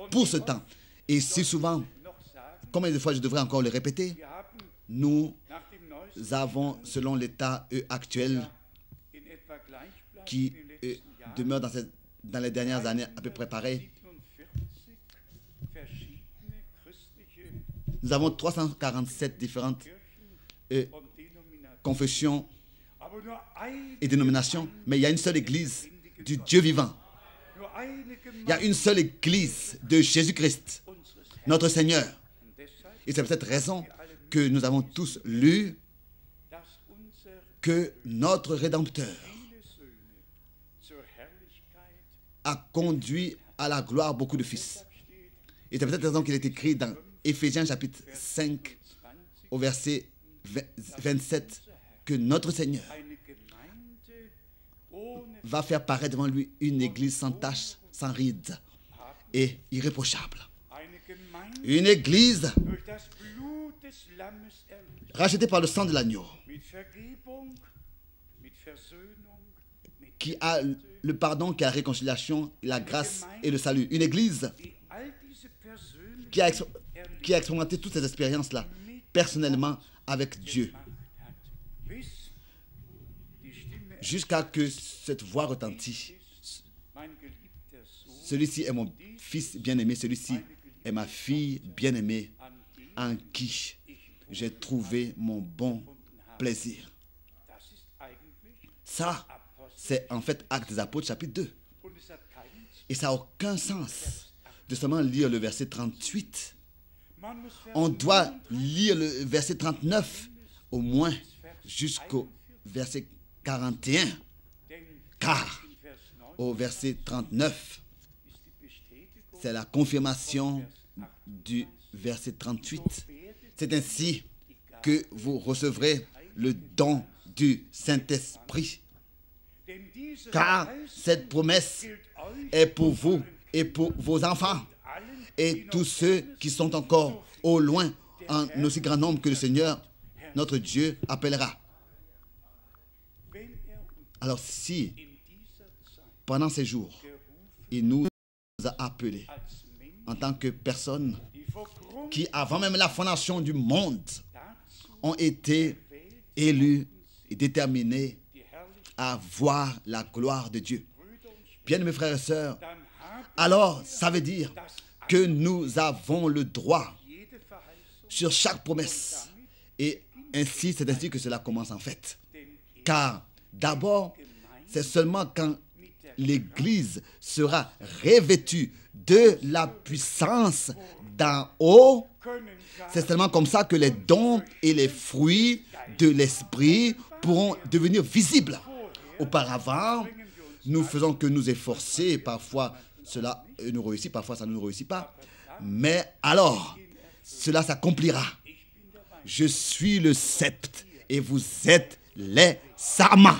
[SPEAKER 1] pour ce temps. Et si souvent, combien de fois je devrais encore le répéter, nous avons, selon l'état actuel, qui demeure dans les dernières années à peu près pareil, nous avons 347 différentes confessions et dénominations, mais il y a une seule église du Dieu vivant. Il y a une seule église de Jésus-Christ, notre Seigneur. Et c'est pour cette raison que nous avons tous lu que notre Rédempteur a conduit à la gloire beaucoup de fils. Et c'est pour cette raison qu'il est écrit dans Éphésiens chapitre 5 au verset 27 que notre Seigneur va faire paraître devant lui une église sans tache, sans ride et irréprochable. Une église rachetée par le sang de l'agneau, qui a le pardon, qui a la réconciliation, la grâce et le salut. Une église qui a expérimenté toutes ces expériences-là personnellement avec Dieu, jusqu'à que cette voix retentit. Celui-ci est mon fils bien-aimé, celui-ci est ma fille bien-aimée, en qui j'ai trouvé mon bon plaisir. Ça, c'est en fait Actes des Apôtres, chapitre 2. Et ça n'a aucun sens de seulement lire le verset 38. On doit lire le verset 39, au moins jusqu'au verset 41. Car au verset 39, c'est la confirmation du verset 38. C'est ainsi que vous recevrez le don du Saint-Esprit. Car cette promesse est pour vous et pour vos enfants et tous ceux qui sont encore au loin, en aussi grand nombre que le Seigneur, notre Dieu, appellera. Alors si, pendant ces jours, il nous a appelés en tant que personnes qui, avant même la fondation du monde, ont été élus et déterminés à voir la gloire de Dieu. Bien, mes frères et sœurs, alors ça veut dire que nous avons le droit sur chaque promesse. Et ainsi, c'est ainsi que cela commence en fait. Car d'abord, c'est seulement quand l'Église sera revêtue de la puissance d'en haut, c'est seulement comme ça que les dons et les fruits de l'Esprit pourront devenir visibles. Auparavant, nous faisons que nous efforcer, parfois cela nous réussit, parfois ça ne nous réussit pas. Mais alors, cela s'accomplira. Je suis le sceptre et vous êtes les sarments.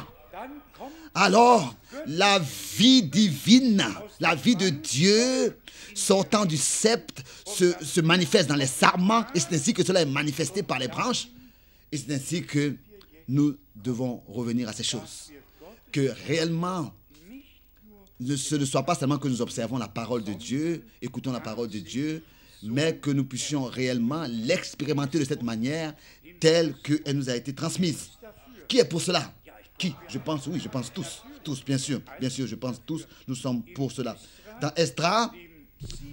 [SPEAKER 1] Alors, la vie divine, la vie de Dieu sortant du sceptre se manifeste dans les sarments et c'est ainsi que cela est manifesté par les branches. Et c'est ainsi que nous devons revenir à ces choses. Que réellement, ce ne soit pas seulement que nous observons la parole de Dieu, écoutons la parole de Dieu, mais que nous puissions réellement l'expérimenter de cette manière telle qu'elle nous a été transmise. Qui est pour cela? Qui? Je pense, oui, je pense tous. Tous, bien sûr, je pense tous, nous sommes pour cela. Dans Esdras,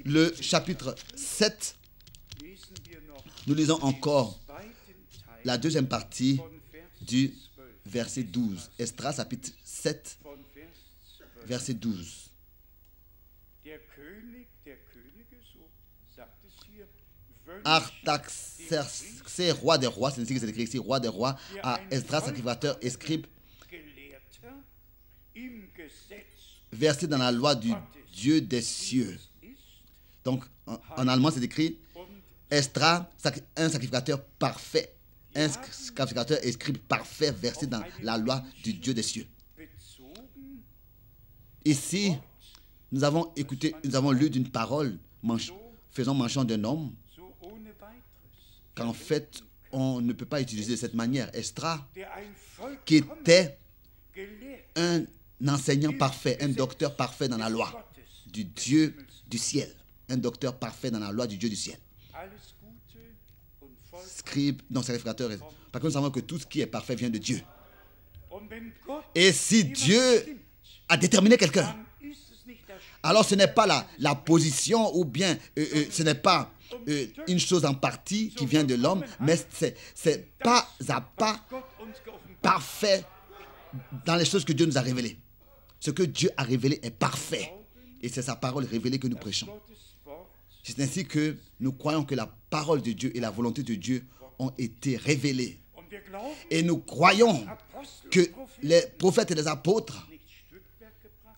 [SPEAKER 1] le chapitre 7, nous lisons encore la deuxième partie du verset 12. Esdras, chapitre 7, verset 12. Artaxerxès, roi des rois, c'est ainsi que c'est écrit ici, roi des rois, à Esdras, sacrificateur et scribe, versé dans la loi du Dieu des cieux. Donc, en allemand, c'est écrit Esdras, un sacrificateur parfait, un sacrificateur et scribe parfait, versé dans la loi du Dieu des cieux. Ici, nous avons écouté, nous avons lu d'une parole faisant mention d'un homme qu'en fait, on ne peut pas utiliser de cette manière. Esdras, qui était un enseignant parfait, un docteur parfait dans la loi du Dieu du ciel. Un docteur parfait dans la loi du Dieu du ciel. Scribe, non, sacrificateur. Parce que nous savons que tout ce qui est parfait vient de Dieu. Et si Dieu a déterminé quelqu'un, alors ce n'est pas la position ou bien ce n'est pas une chose en partie qui vient de l'homme, mais c'est pas à pas parfait dans les choses que Dieu nous a révélées. Ce que Dieu a révélé est parfait. Et c'est sa parole révélée que nous prêchons. C'est ainsi que nous croyons que la parole de Dieu et la volonté de Dieu ont été révélées. Et nous croyons que les prophètes et les apôtres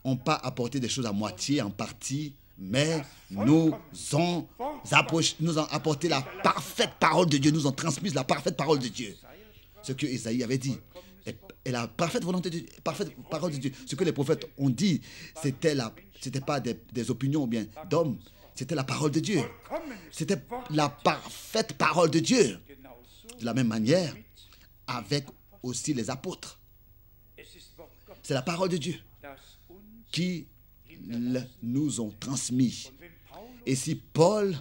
[SPEAKER 1] n'ont pas apporté des choses à moitié, en partie, mais nous ont apporté la parfaite parole de Dieu, nous ont transmis la parfaite parole de Dieu. Ce que Isaïe avait dit. Et la parfaite volonté de Dieu, parfaite parole de Dieu. Ce que les prophètes ont dit, c'était pas des opinions ou bien d'hommes, c'était la parole de Dieu. C'était la parfaite parole de Dieu. De la même manière, avec aussi les apôtres. C'est la parole de Dieu qui nous ont transmis. Et si Paul,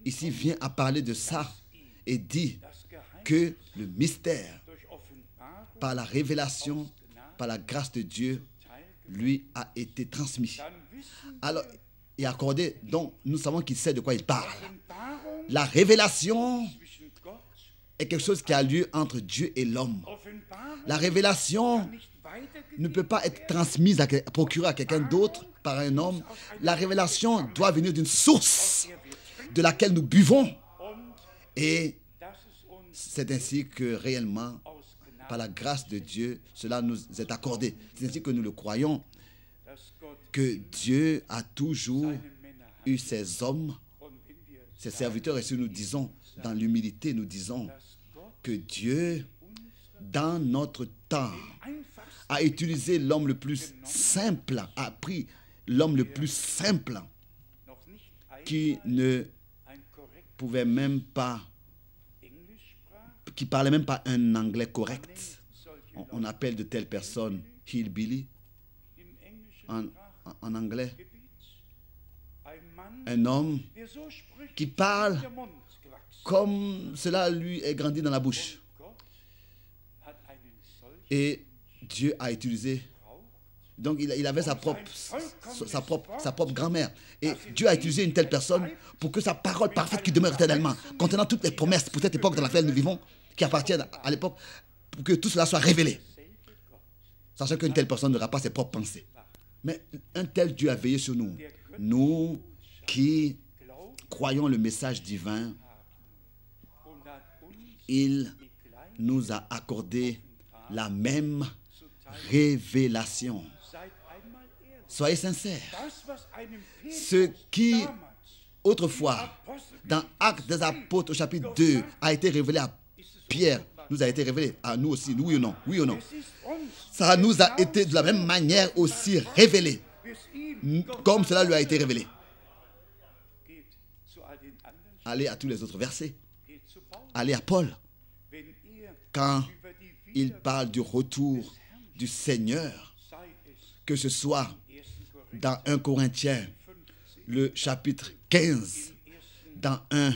[SPEAKER 1] ici, vient à parler de ça et dit que le mystère, par la révélation, par la grâce de Dieu, lui a été transmis. Alors, et accordé, donc nous savons qu'il sait de quoi il parle. La révélation est quelque chose qui a lieu entre Dieu et l'homme. La révélation ne peut pas être transmise, procurée à quelqu'un d'autre par un homme. La révélation doit venir d'une source de laquelle nous buvons. Et c'est ainsi que réellement, par la grâce de Dieu, cela nous est accordé. C'est ainsi que nous le croyons, que Dieu a toujours eu ses hommes, ses serviteurs. Et si nous disons, dans l'humilité, nous disons que Dieu, dans notre temps, a utilisé l'homme le plus simple, a pris l'homme le plus simple, qui ne pouvait même pas, qui parlait même pas un anglais correct. On appelle de telles personnes hillbilly en anglais. Un homme qui parle comme cela lui est grandi dans la bouche. Et Dieu a utilisé, donc il avait sa propre grand-mère. Et Dieu a utilisé une telle personne pour que sa parole parfaite qui demeure éternellement, contenant toutes les promesses pour cette époque dans laquelle nous vivons, qui appartiennent à l'époque, pour que tout cela soit révélé. Sachant qu'une telle personne n'aura pas ses propres pensées. Mais un tel Dieu a veillé sur nous. Nous qui croyons le message divin, il nous a accordé la même révélation. Soyez sincères. Ce qui, autrefois, dans Actes des Apôtres, au chapitre 2, a été révélé à Pierre, nous a été révélé à nous aussi, oui ou non? Oui ou non? Ça nous a été de la même manière aussi révélé, comme cela lui a été révélé. Allez à tous les autres versets. Allez à Paul. Quand il parle du retour du Seigneur, que ce soit dans 1 Corinthiens, le chapitre 15, dans 1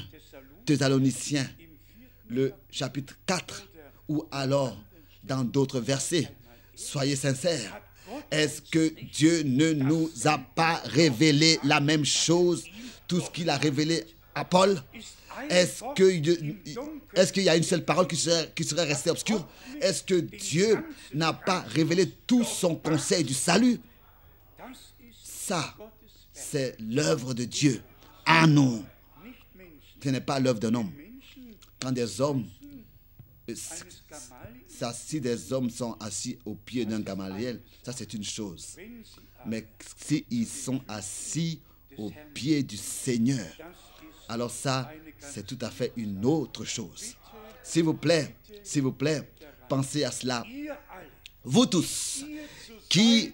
[SPEAKER 1] Thessaloniciens, le chapitre 4, ou alors dans d'autres versets. Soyez sincères. Est-ce que Dieu ne nous a pas révélé la même chose, tout ce qu'il a révélé à Paul? Est-ce qu'il y a une seule parole qui serait restée obscure? Est-ce que Dieu n'a pas révélé tout son conseil du salut? Ça, c'est l'œuvre de Dieu. Ah non, ce n'est pas l'œuvre d'un homme. Quand des hommes, si des hommes sont assis au pied d'un Gamaliel, ça c'est une chose. Mais s'ils sont assis au pied du Seigneur, alors ça, c'est tout à fait une autre chose. S'il vous plaît, pensez à cela. Vous tous qui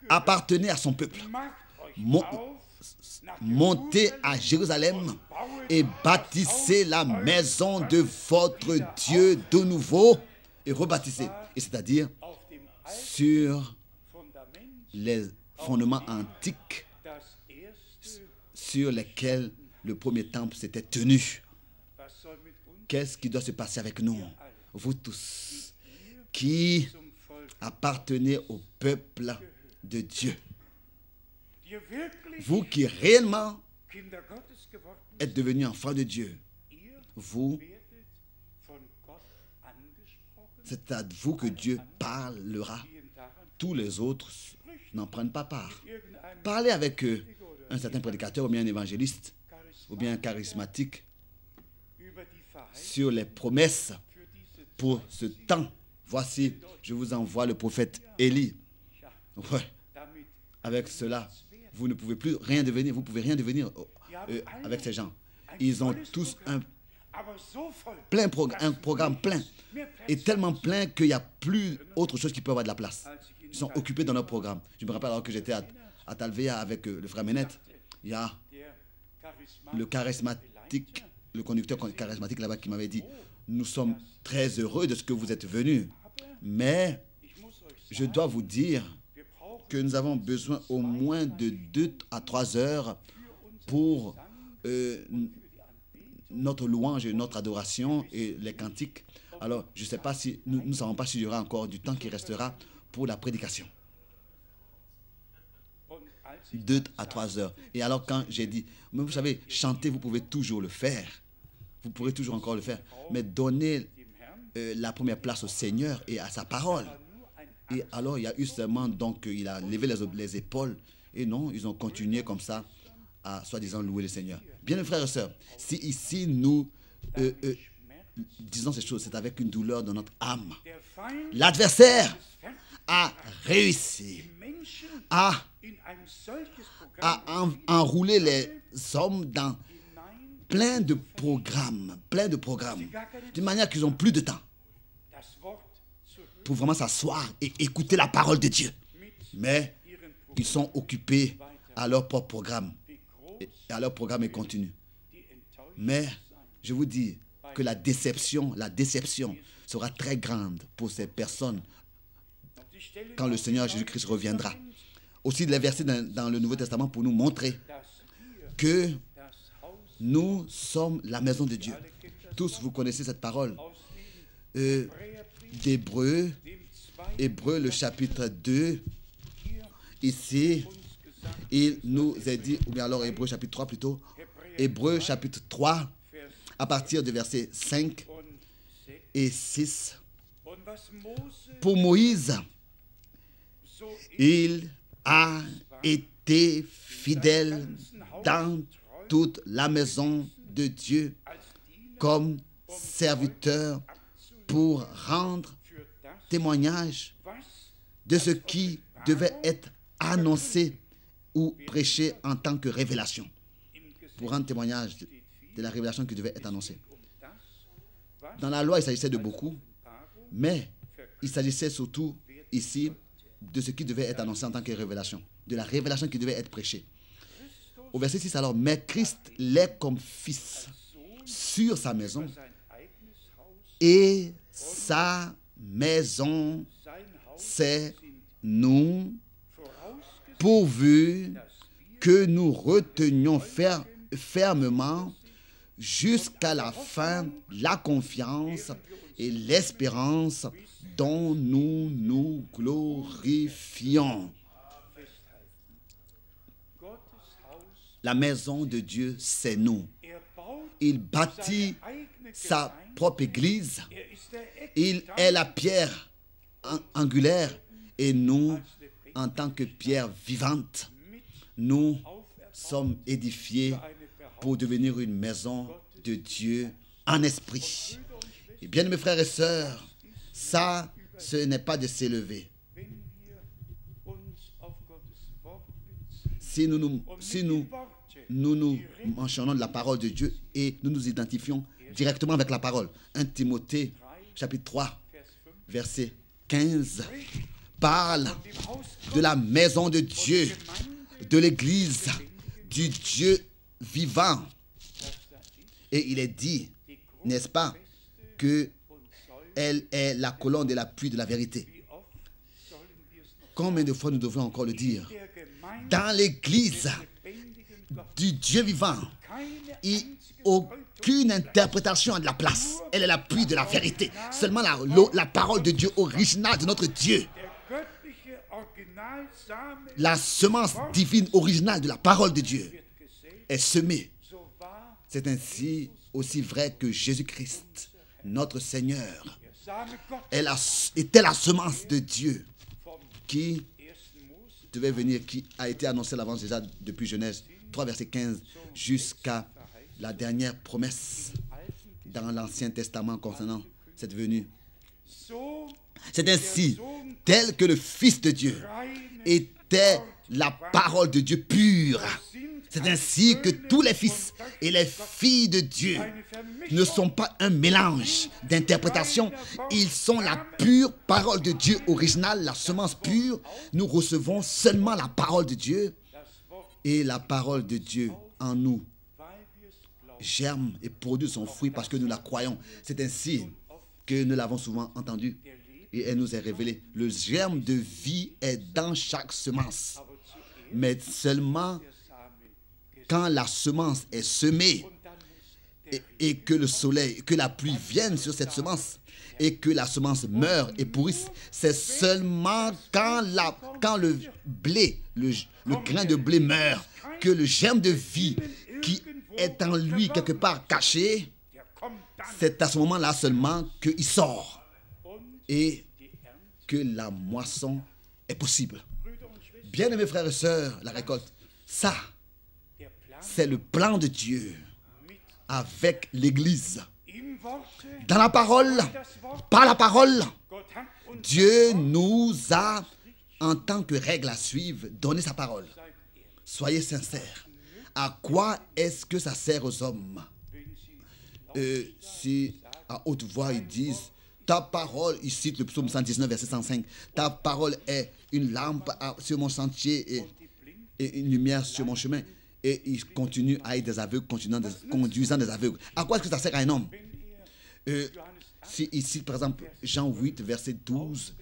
[SPEAKER 1] appartenez à son peuple, montez à Jérusalem et bâtissez la maison de votre Dieu de nouveau et rebâtissez. Et c'est-à-dire sur les fondements antiques sur lesquels le premier temple s'était tenu. Qu'est-ce qui doit se passer avec nous? Vous tous qui appartenez au peuple de Dieu. Vous qui réellement êtes devenus enfants de Dieu. Vous, c'est à vous que Dieu parlera. Tous les autres n'en prennent pas part. Parlez avec un certain prédicateur ou bien un évangéliste ou bien un charismatique sur les promesses pour ce temps. Voici, je vous envoie le prophète Élie. Ouais. Avec cela, vous ne pouvez plus rien devenir. Vous ne pouvez rien devenir avec ces gens. Ils ont tous un programme plein. Et tellement plein qu'il n'y a plus autre chose qui peut avoir de la place. Ils sont occupés dans leur programme. Je me rappelle alors que j'étais à Talvea avec le frère Menet. Il y a le charismatique, le conducteur charismatique là-bas qui m'avait dit: nous sommes très heureux de ce que vous êtes venus. Mais je dois vous dire que nous avons besoin au moins de 2 à 3 heures pour notre louange et notre adoration et les cantiques. Alors, je ne sais pas si, nous ne savons pas s'il y aura encore du temps qui restera pour la prédication. 2 à 3 heures. Et alors quand j'ai dit, mais vous savez, chanter, vous pouvez toujours le faire. Vous pourrez toujours encore le faire. Mais donnez la première place au Seigneur et à sa parole. Et alors, il y a eu seulement, donc, il a levé les épaules. Et non, ils ont continué comme ça à, soi-disant, louer le Seigneur. Bien, mes frères et sœurs, si ici, nous disons ces choses, c'est avec une douleur dans notre âme. L'adversaire a réussi à enrouler les hommes dans plein de programmes, d'une manière qu'ils n'ont plus de temps pour vraiment s'asseoir et écouter la parole de Dieu. Mais ils sont occupés à leur propre programme, et à leur programme est continu. Mais je vous dis que la déception sera très grande pour ces personnes quand le Seigneur Jésus-Christ reviendra. Aussi, les versets dans le Nouveau Testament pour nous montrer que nous sommes la maison de Dieu. Tous, vous connaissez cette parole d'Hébreux, Hébreux, le chapitre 2. Ici, il nous est dit, ou bien alors Hébreux chapitre 3 plutôt, Hébreux chapitre 3, à partir de versets 5 et 6. Pour Moïse, il a été fidèle dans toute la maison de Dieu comme serviteur pour rendre témoignage de ce qui devait être annoncé ou prêché en tant que révélation. Pour rendre témoignage de la révélation qui devait être annoncée. Dans la loi, il s'agissait de beaucoup, mais il s'agissait surtout ici de ce qui devait être annoncé en tant que révélation, de la révélation qui devait être prêchée. Au verset 6, alors, mais Christ l'est comme fils sur sa maison, et sa maison, c'est nous, pourvu que nous retenions fermement jusqu'à la fin la confiance et l'espérance dont nous nous glorifions. La maison de Dieu, c'est nous. Il bâtit sa propre église. Il est la pierre angulaire et nous, en tant que pierre vivante, nous sommes édifiés pour devenir une maison de Dieu en esprit. Et bien, mes frères et sœurs, ça, ce n'est pas de s'élever. Si nous mentionnons de la parole de Dieu et nous nous identifions directement avec la parole. 1 Timothée, chapitre 3, verset 15, parle de la maison de Dieu, de l'église, du Dieu vivant. Et il est dit, n'est-ce pas, que elle est la colonne et l'appui de la vérité. Combien de fois nous devons encore le dire? Dans l'église du Dieu vivant, aucune interprétation a de la place. Elle est l'appui de la vérité. Seulement la parole de Dieu originale de notre Dieu. La semence divine originale de la parole de Dieu est semée. C'est ainsi aussi vrai que Jésus-Christ, notre Seigneur, était la semence de Dieu qui devait venir, qui a été annoncée à l'avance déjà depuis Genèse 3, verset 15, jusqu'à la dernière promesse dans l'Ancien Testament concernant cette venue. C'est ainsi, tel que le Fils de Dieu était la parole de Dieu pure. C'est ainsi que tous les fils et les filles de Dieu ne sont pas un mélange d'interprétations. Ils sont la pure parole de Dieu originale, la semence pure. Nous recevons seulement la parole de Dieu et la parole de Dieu en nous germe et produit son fruit parce que nous la croyons. C'est ainsi que nous l'avons souvent entendu et elle nous est révélée. Le germe de vie est dans chaque semence. Mais seulement quand la semence est semée et que le soleil, que la pluie vienne sur cette semence et que la semence meure et pourrisse, c'est seulement quand le blé, le grain de blé meurt, que le germe de vie qui est en lui quelque part caché, c'est à ce moment-là seulement qu'il sort et que la moisson est possible. Bien-aimés frères et sœurs, la récolte, ça, c'est le plan de Dieu avec l'Église. Dans la parole, par la parole, Dieu nous a, en tant que règle à suivre, donné sa parole. Soyez sincères. À quoi est-ce que ça sert aux hommes? Si à haute voix ils disent, ta parole, ils citent le psaume 119, verset 105, ta parole est une lampe sur mon sentier et une lumière sur mon chemin. Et ils continuent à être des aveugles, conduisant des aveugles. À quoi est-ce que ça sert à un homme? Si ici, par exemple, Jean 8, verset 12,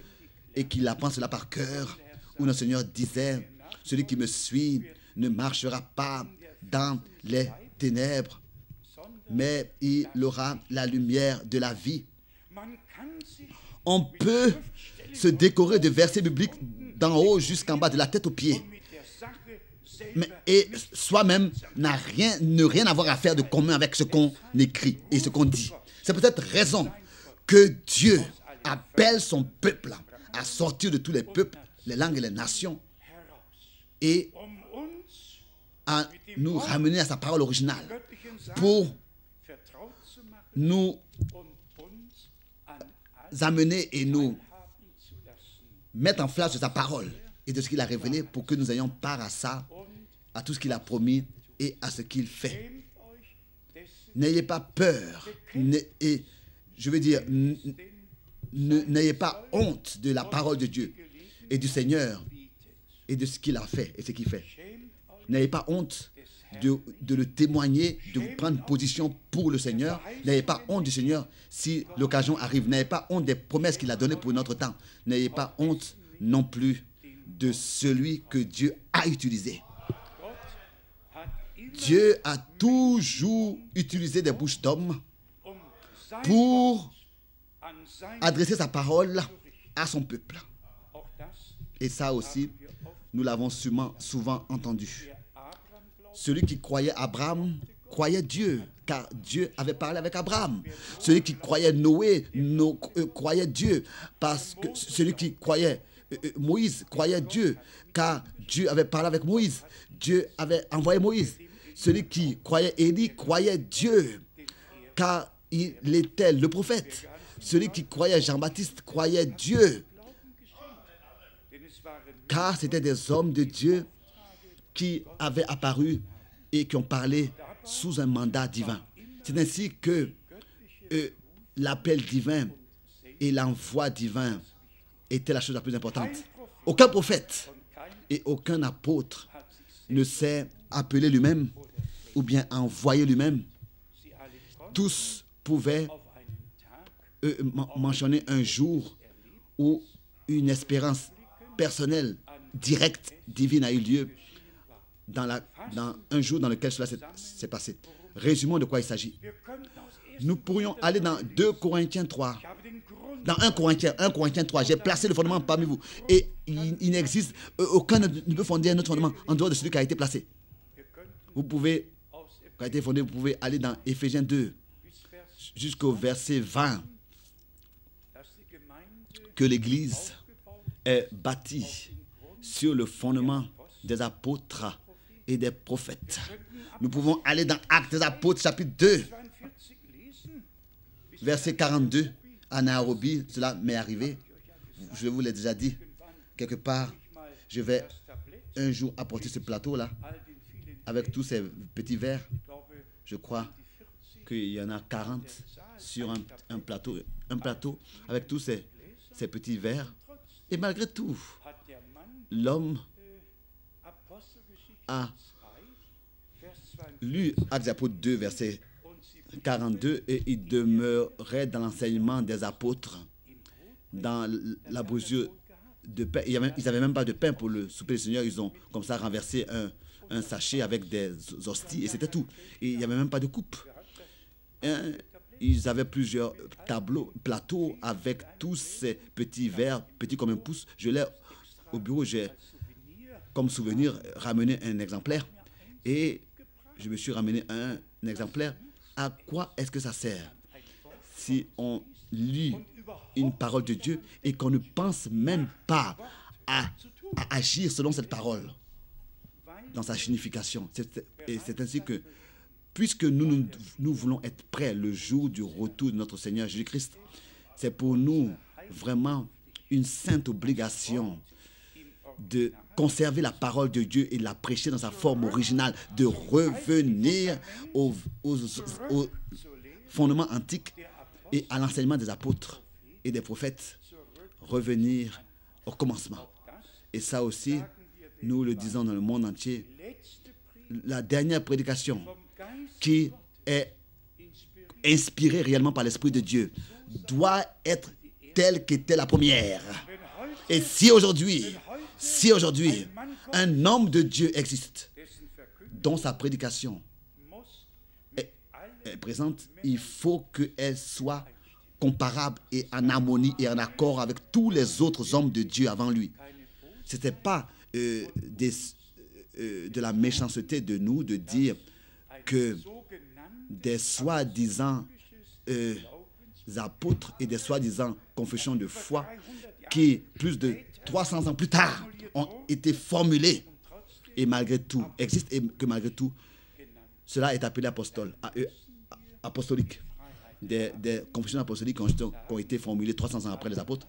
[SPEAKER 1] et qu'il apprend cela par cœur, où notre Seigneur disait, celui qui me suit ne marchera pas dans les ténèbres, mais il aura la lumière de la vie. On peut se décorer de versets bibliques d'en haut jusqu'en bas, de la tête aux pieds. Et soi-même ne rien avoir à faire de commun avec ce qu'on écrit et ce qu'on dit. C'est peut-être raison que Dieu appelle son peuple à sortir de tous les peuples, les langues et les nations et à nous ramener à sa parole originale pour nous amener et nous mettre en face de sa parole et de ce qu'il a révélé pour que nous ayons part à ça, à tout ce qu'il a promis et à ce qu'il fait. N'ayez pas peur et je veux dire, n'ayez pas honte de la parole de Dieu et du Seigneur et de ce qu'il a fait et ce qu'il fait. N'ayez pas honte de le témoigner, de vous prendre position pour le Seigneur. N'ayez pas honte du Seigneur si l'occasion arrive. N'ayez pas honte des promesses qu'il a données pour notre temps. N'ayez pas honte non plus de celui que Dieu a utilisé. Dieu a toujours utilisé des bouches d'hommes pour adresser sa parole à son peuple. Et ça aussi, nous l'avons souvent entendu. Celui qui croyait Abraham croyait Dieu, car Dieu avait parlé avec Abraham. Celui qui croyait Noé croyait Dieu, parce que celui qui croyait Moïse croyait Dieu, car Dieu avait parlé avec Moïse. Dieu avait envoyé Moïse. Celui qui croyait Élie croyait Dieu, car il était le prophète. Celui qui croyait Jean-Baptiste croyait Dieu, car c'était des hommes de Dieu qui avaient apparu et qui ont parlé sous un mandat divin. C'est ainsi que l'appel divin et l'envoi divin étaient la chose la plus importante. Aucun prophète et aucun apôtre ne s'est appelé lui-même ou bien envoyé lui-même. Tous pouvaient mentionner un jour où une espérance personnelle, directe, divine a eu lieu dans un jour dans lequel cela s'est passé. Résumons de quoi il s'agit. Nous pourrions aller dans 2 Corinthiens 3. Dans 1 Corinthiens 3, j'ai placé le fondement parmi vous. Et il n'existe aucun ne peut fonder un autre fondement en dehors de celui qui a été placé. Vous pouvez, qui a été fondé, vous pouvez aller dans Éphésiens 2 jusqu'au verset 20. Que l'Église est bâtie sur le fondement des apôtres et des prophètes. Nous pouvons aller dans Actes des apôtres chapitre 2, verset 42. À Nairobi, cela m'est arrivé. Je vous l'ai déjà dit. Quelque part, je vais un jour apporter ce plateau-là avec tous ces petits verres. Je crois qu'il y en a 40 sur un plateau avec tous ces petits verres. Et malgré tout, l'homme a lu Actes des apôtres 2, verset 42, et il demeurait dans l'enseignement des apôtres, dans la brisure de pain. Ils n'avaient même pas de pain pour le souper du Seigneur. Ils ont comme ça renversé un sachet avec des hosties et c'était tout. Et il n'y avait même pas de coupe. Ils avaient plusieurs plateaux avec tous ces petits verres, petits comme un pouce. Je l'ai au bureau, j'ai comme souvenir ramené un exemplaire et je me suis ramené un exemplaire. À quoi est-ce que ça sert si on lit une parole de Dieu et qu'on ne pense même pas à agir selon cette parole dans sa signification? Et c'est ainsi que, puisque nous voulons être prêts le jour du retour de notre Seigneur Jésus-Christ, c'est pour nous vraiment une sainte obligation de conserver la parole de Dieu et de la prêcher dans sa forme originale, de revenir au fondement antique et à l'enseignement des apôtres et des prophètes, revenir au commencement. Et ça aussi, nous le disons dans le monde entier, la dernière prédication qui est inspirée réellement par l'Esprit de Dieu doit être telle qu'était la première. Et si aujourd'hui, un homme de Dieu existe, dont sa prédication est présente, il faut qu'elle soit comparable et en harmonie et en accord avec tous les autres hommes de Dieu avant lui. Ce n'était pas de la méchanceté de nous de dire que des soi-disant apôtres et des soi-disant confessions de foi qui, plus de 300 ans plus tard, ont été formulées et malgré tout, existe et que malgré tout, cela est appelé apostolique. Des confessions apostoliques qui ont été formulées 300 ans après les apôtres.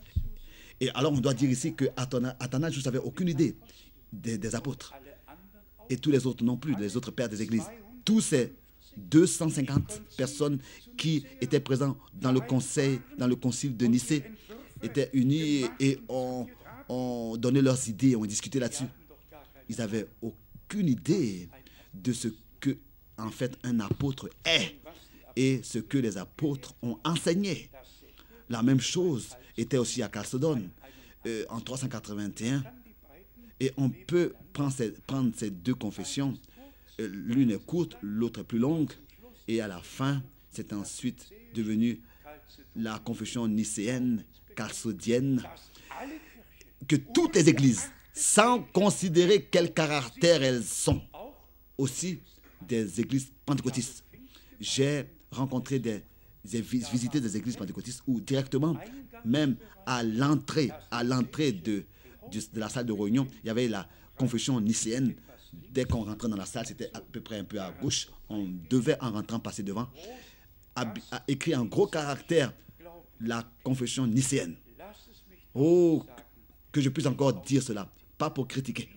[SPEAKER 1] Et alors on doit dire ici que Athanase juste n'avait aucune idée des apôtres. Et tous les autres non plus, les autres pères des églises. Tous ces 250 personnes qui étaient présents dans le concile de Nicée étaient unis et ont donné leurs idées, ont discuté là-dessus. Ils n'avaient aucune idée de ce que, en fait, un apôtre est et ce que les apôtres ont enseigné. La même chose était aussi à Chalcédoine en 381. Et on peut prendre ces deux confessions. L'une est courte, l'autre est plus longue. Et à la fin, c'est ensuite devenu la confession nicéenne, chalcédienne, que toutes les églises, sans considérer quel caractère elles sont, aussi des églises pentecôtistes. J'ai rencontré visité des églises pentecôtistes où directement, même à l'entrée de la salle de réunion, il y avait la confession nicéenne. Dès qu'on rentrait dans la salle, c'était à peu près un peu à gauche. On devait, en rentrant, passer devant. A écrit en gros caractère la confession nicéenne. Oh, que je puisse encore dire cela. Pas pour critiquer.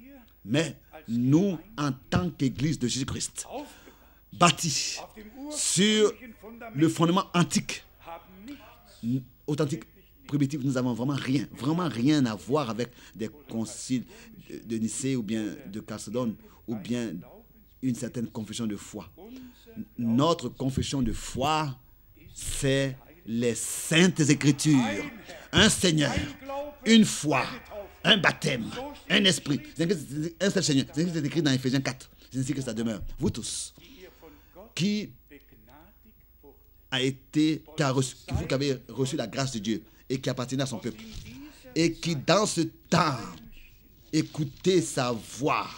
[SPEAKER 1] Mais nous, en tant qu'Église de Jésus-Christ, bâtie sur le fondement antique, authentique, primitif, nous n'avons vraiment rien à voir avec des conciles de Nicée ou bien de Chalcédoine ou bien une certaine confession de foi. Notre confession de foi, c'est les saintes écritures, un Seigneur, une foi, un baptême, un esprit, un seul Seigneur. C'est écrit dans Éphésiens 4. C'est ainsi que ça demeure. Vous tous, qui avez reçu la grâce de Dieu et qui appartenez à son peuple, et qui dans ce temps avez écouté sa voix,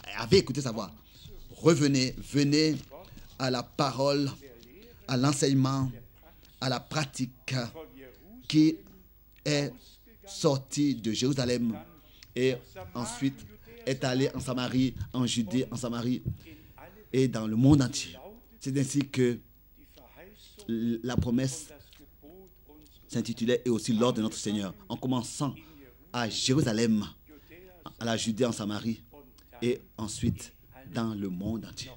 [SPEAKER 1] venez à la parole, à l'enseignement, à la pratique qui est sortie de Jérusalem et ensuite est allée en Samarie, en Judée, en Samarie et dans le monde entier. C'est ainsi que la promesse s'intitulait et aussi l'ordre de notre Seigneur, en commençant à Jérusalem, à la Judée, en Samarie et ensuite dans le monde entier.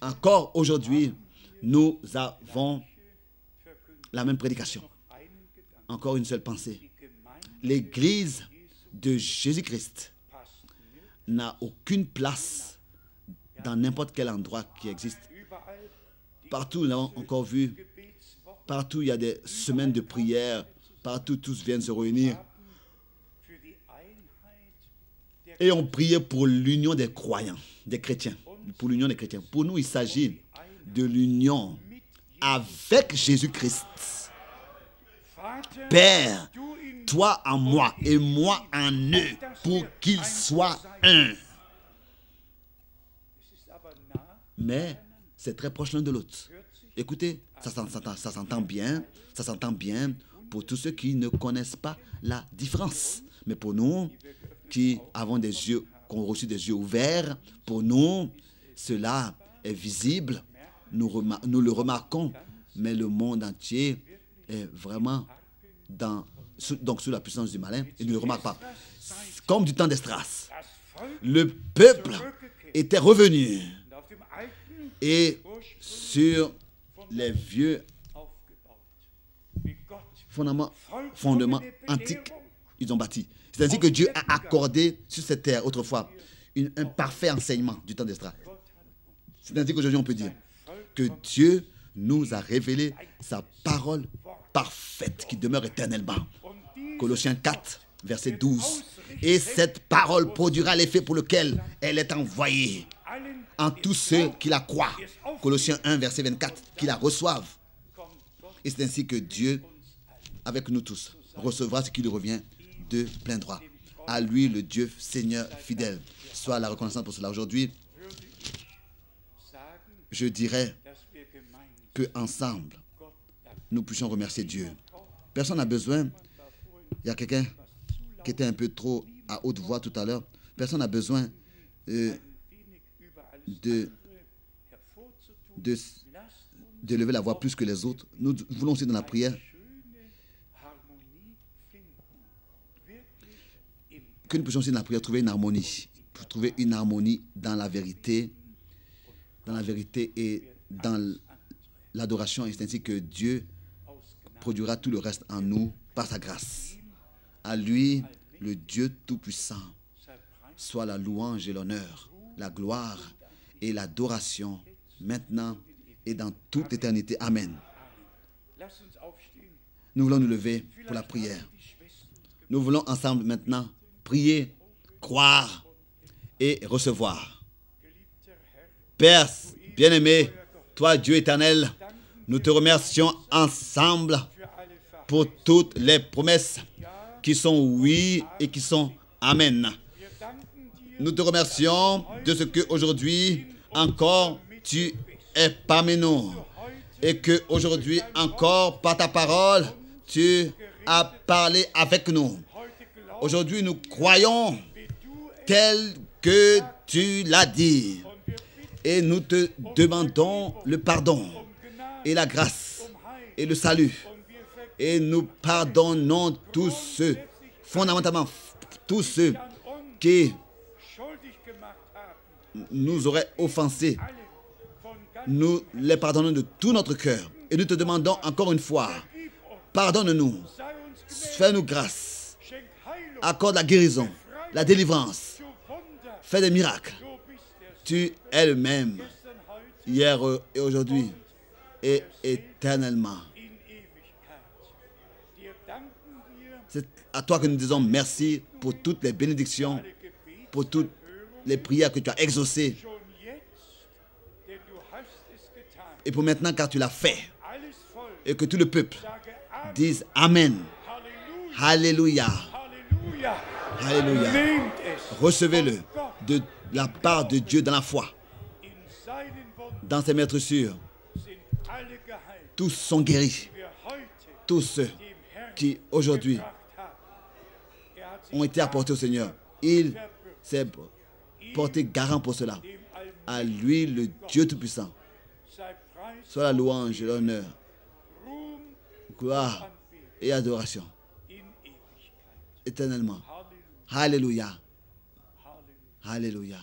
[SPEAKER 1] Encore aujourd'hui, nous avons la même prédication. Encore une seule pensée. L'Église de Jésus-Christ n'a aucune place dans n'importe quel endroit qui existe. Partout, nous l'avons encore vu, partout il y a des semaines de prière, partout tous viennent se réunir. Et on priait pour l'union des croyants, des chrétiens, pour l'union des chrétiens. Pour nous, il s'agit de l'union avec Jésus-Christ. Père, toi en moi et moi en eux, pour qu'ils soient un. Mais c'est très proche l'un de l'autre. Écoutez, ça s'entend bien pour tous ceux qui ne connaissent pas la différence. Mais pour nous, qui avons des yeux, qui ont reçu des yeux ouverts, pour nous, cela est visible, nous le remarquons, mais le monde entier est vraiment sous la puissance du malin et ne le remarque pas. Comme du temps d'Esdras, le peuple était revenu et sur les vieux fondements antiques, ils ont bâti. C'est ainsi que Dieu a accordé sur cette terre autrefois un parfait enseignement du temps d'Esdras. C'est ainsi qu'aujourd'hui on peut dire que Dieu nous a révélé sa parole parfaite qui demeure éternellement. Colossiens 4, verset 12. Et cette parole produira l'effet pour lequel elle est envoyée en tous ceux qui la croient. Colossiens 1, verset 24, qui la reçoivent. Et c'est ainsi que Dieu, avec nous tous, recevra ce qui lui revient de plein droit. À lui, le Dieu Seigneur fidèle, soit la reconnaissance pour cela. Aujourd'hui, je dirais que ensemble, nous puissions remercier Dieu. Personne n'a besoin. Il y a quelqu'un qui était un peu trop à haute voix tout à l'heure. Personne n'a besoin de lever la voix plus que les autres. Nous voulons aussi dans la prière que nous puissions aussi dans la prière trouver une harmonie. Trouver une harmonie dans la vérité et dans l'adoration. Et c'est ainsi que Dieu produira tout le reste en nous par sa grâce. À lui, le Dieu Tout-Puissant, soit la louange et l'honneur, la gloire et l'adoration, maintenant et dans toute l'éternité. Amen. Nous voulons nous lever pour la prière. Nous voulons ensemble maintenant prier, croire et recevoir. Père bien-aimé, toi Dieu éternel, nous te remercions ensemble pour toutes les promesses qui sont oui et qui sont amen. Nous te remercions de ce qu'aujourd'hui encore tu es parmi nous et qu'aujourd'hui encore par ta parole tu as parlé avec nous. Aujourd'hui nous croyons tel que tu l'as dit et nous te demandons le pardon et la grâce et le salut. Et nous pardonnons tous ceux, fondamentalement, tous ceux qui nous auraient offensés. Nous les pardonnons de tout notre cœur. Et nous te demandons encore une fois, pardonne-nous, fais-nous grâce, accorde la guérison, la délivrance, fais des miracles. Tu es le même, hier et aujourd'hui, et éternellement. C'est à toi que nous disons merci pour toutes les bénédictions, pour toutes les prières que tu as exaucées. Et pour maintenant, car tu l'as fait. Et que tout le peuple dise Amen. Alléluia. Alléluia. Recevez-le de la part de Dieu dans la foi. Dans ses maîtres sûrs, tous sont guéris. Tous ceux qui aujourd'hui ont été apportés au Seigneur. Il s'est porté garant pour cela. À lui, le Dieu Tout-Puissant, soit la louange et l'honneur, gloire et adoration éternellement. Alléluia. Alléluia.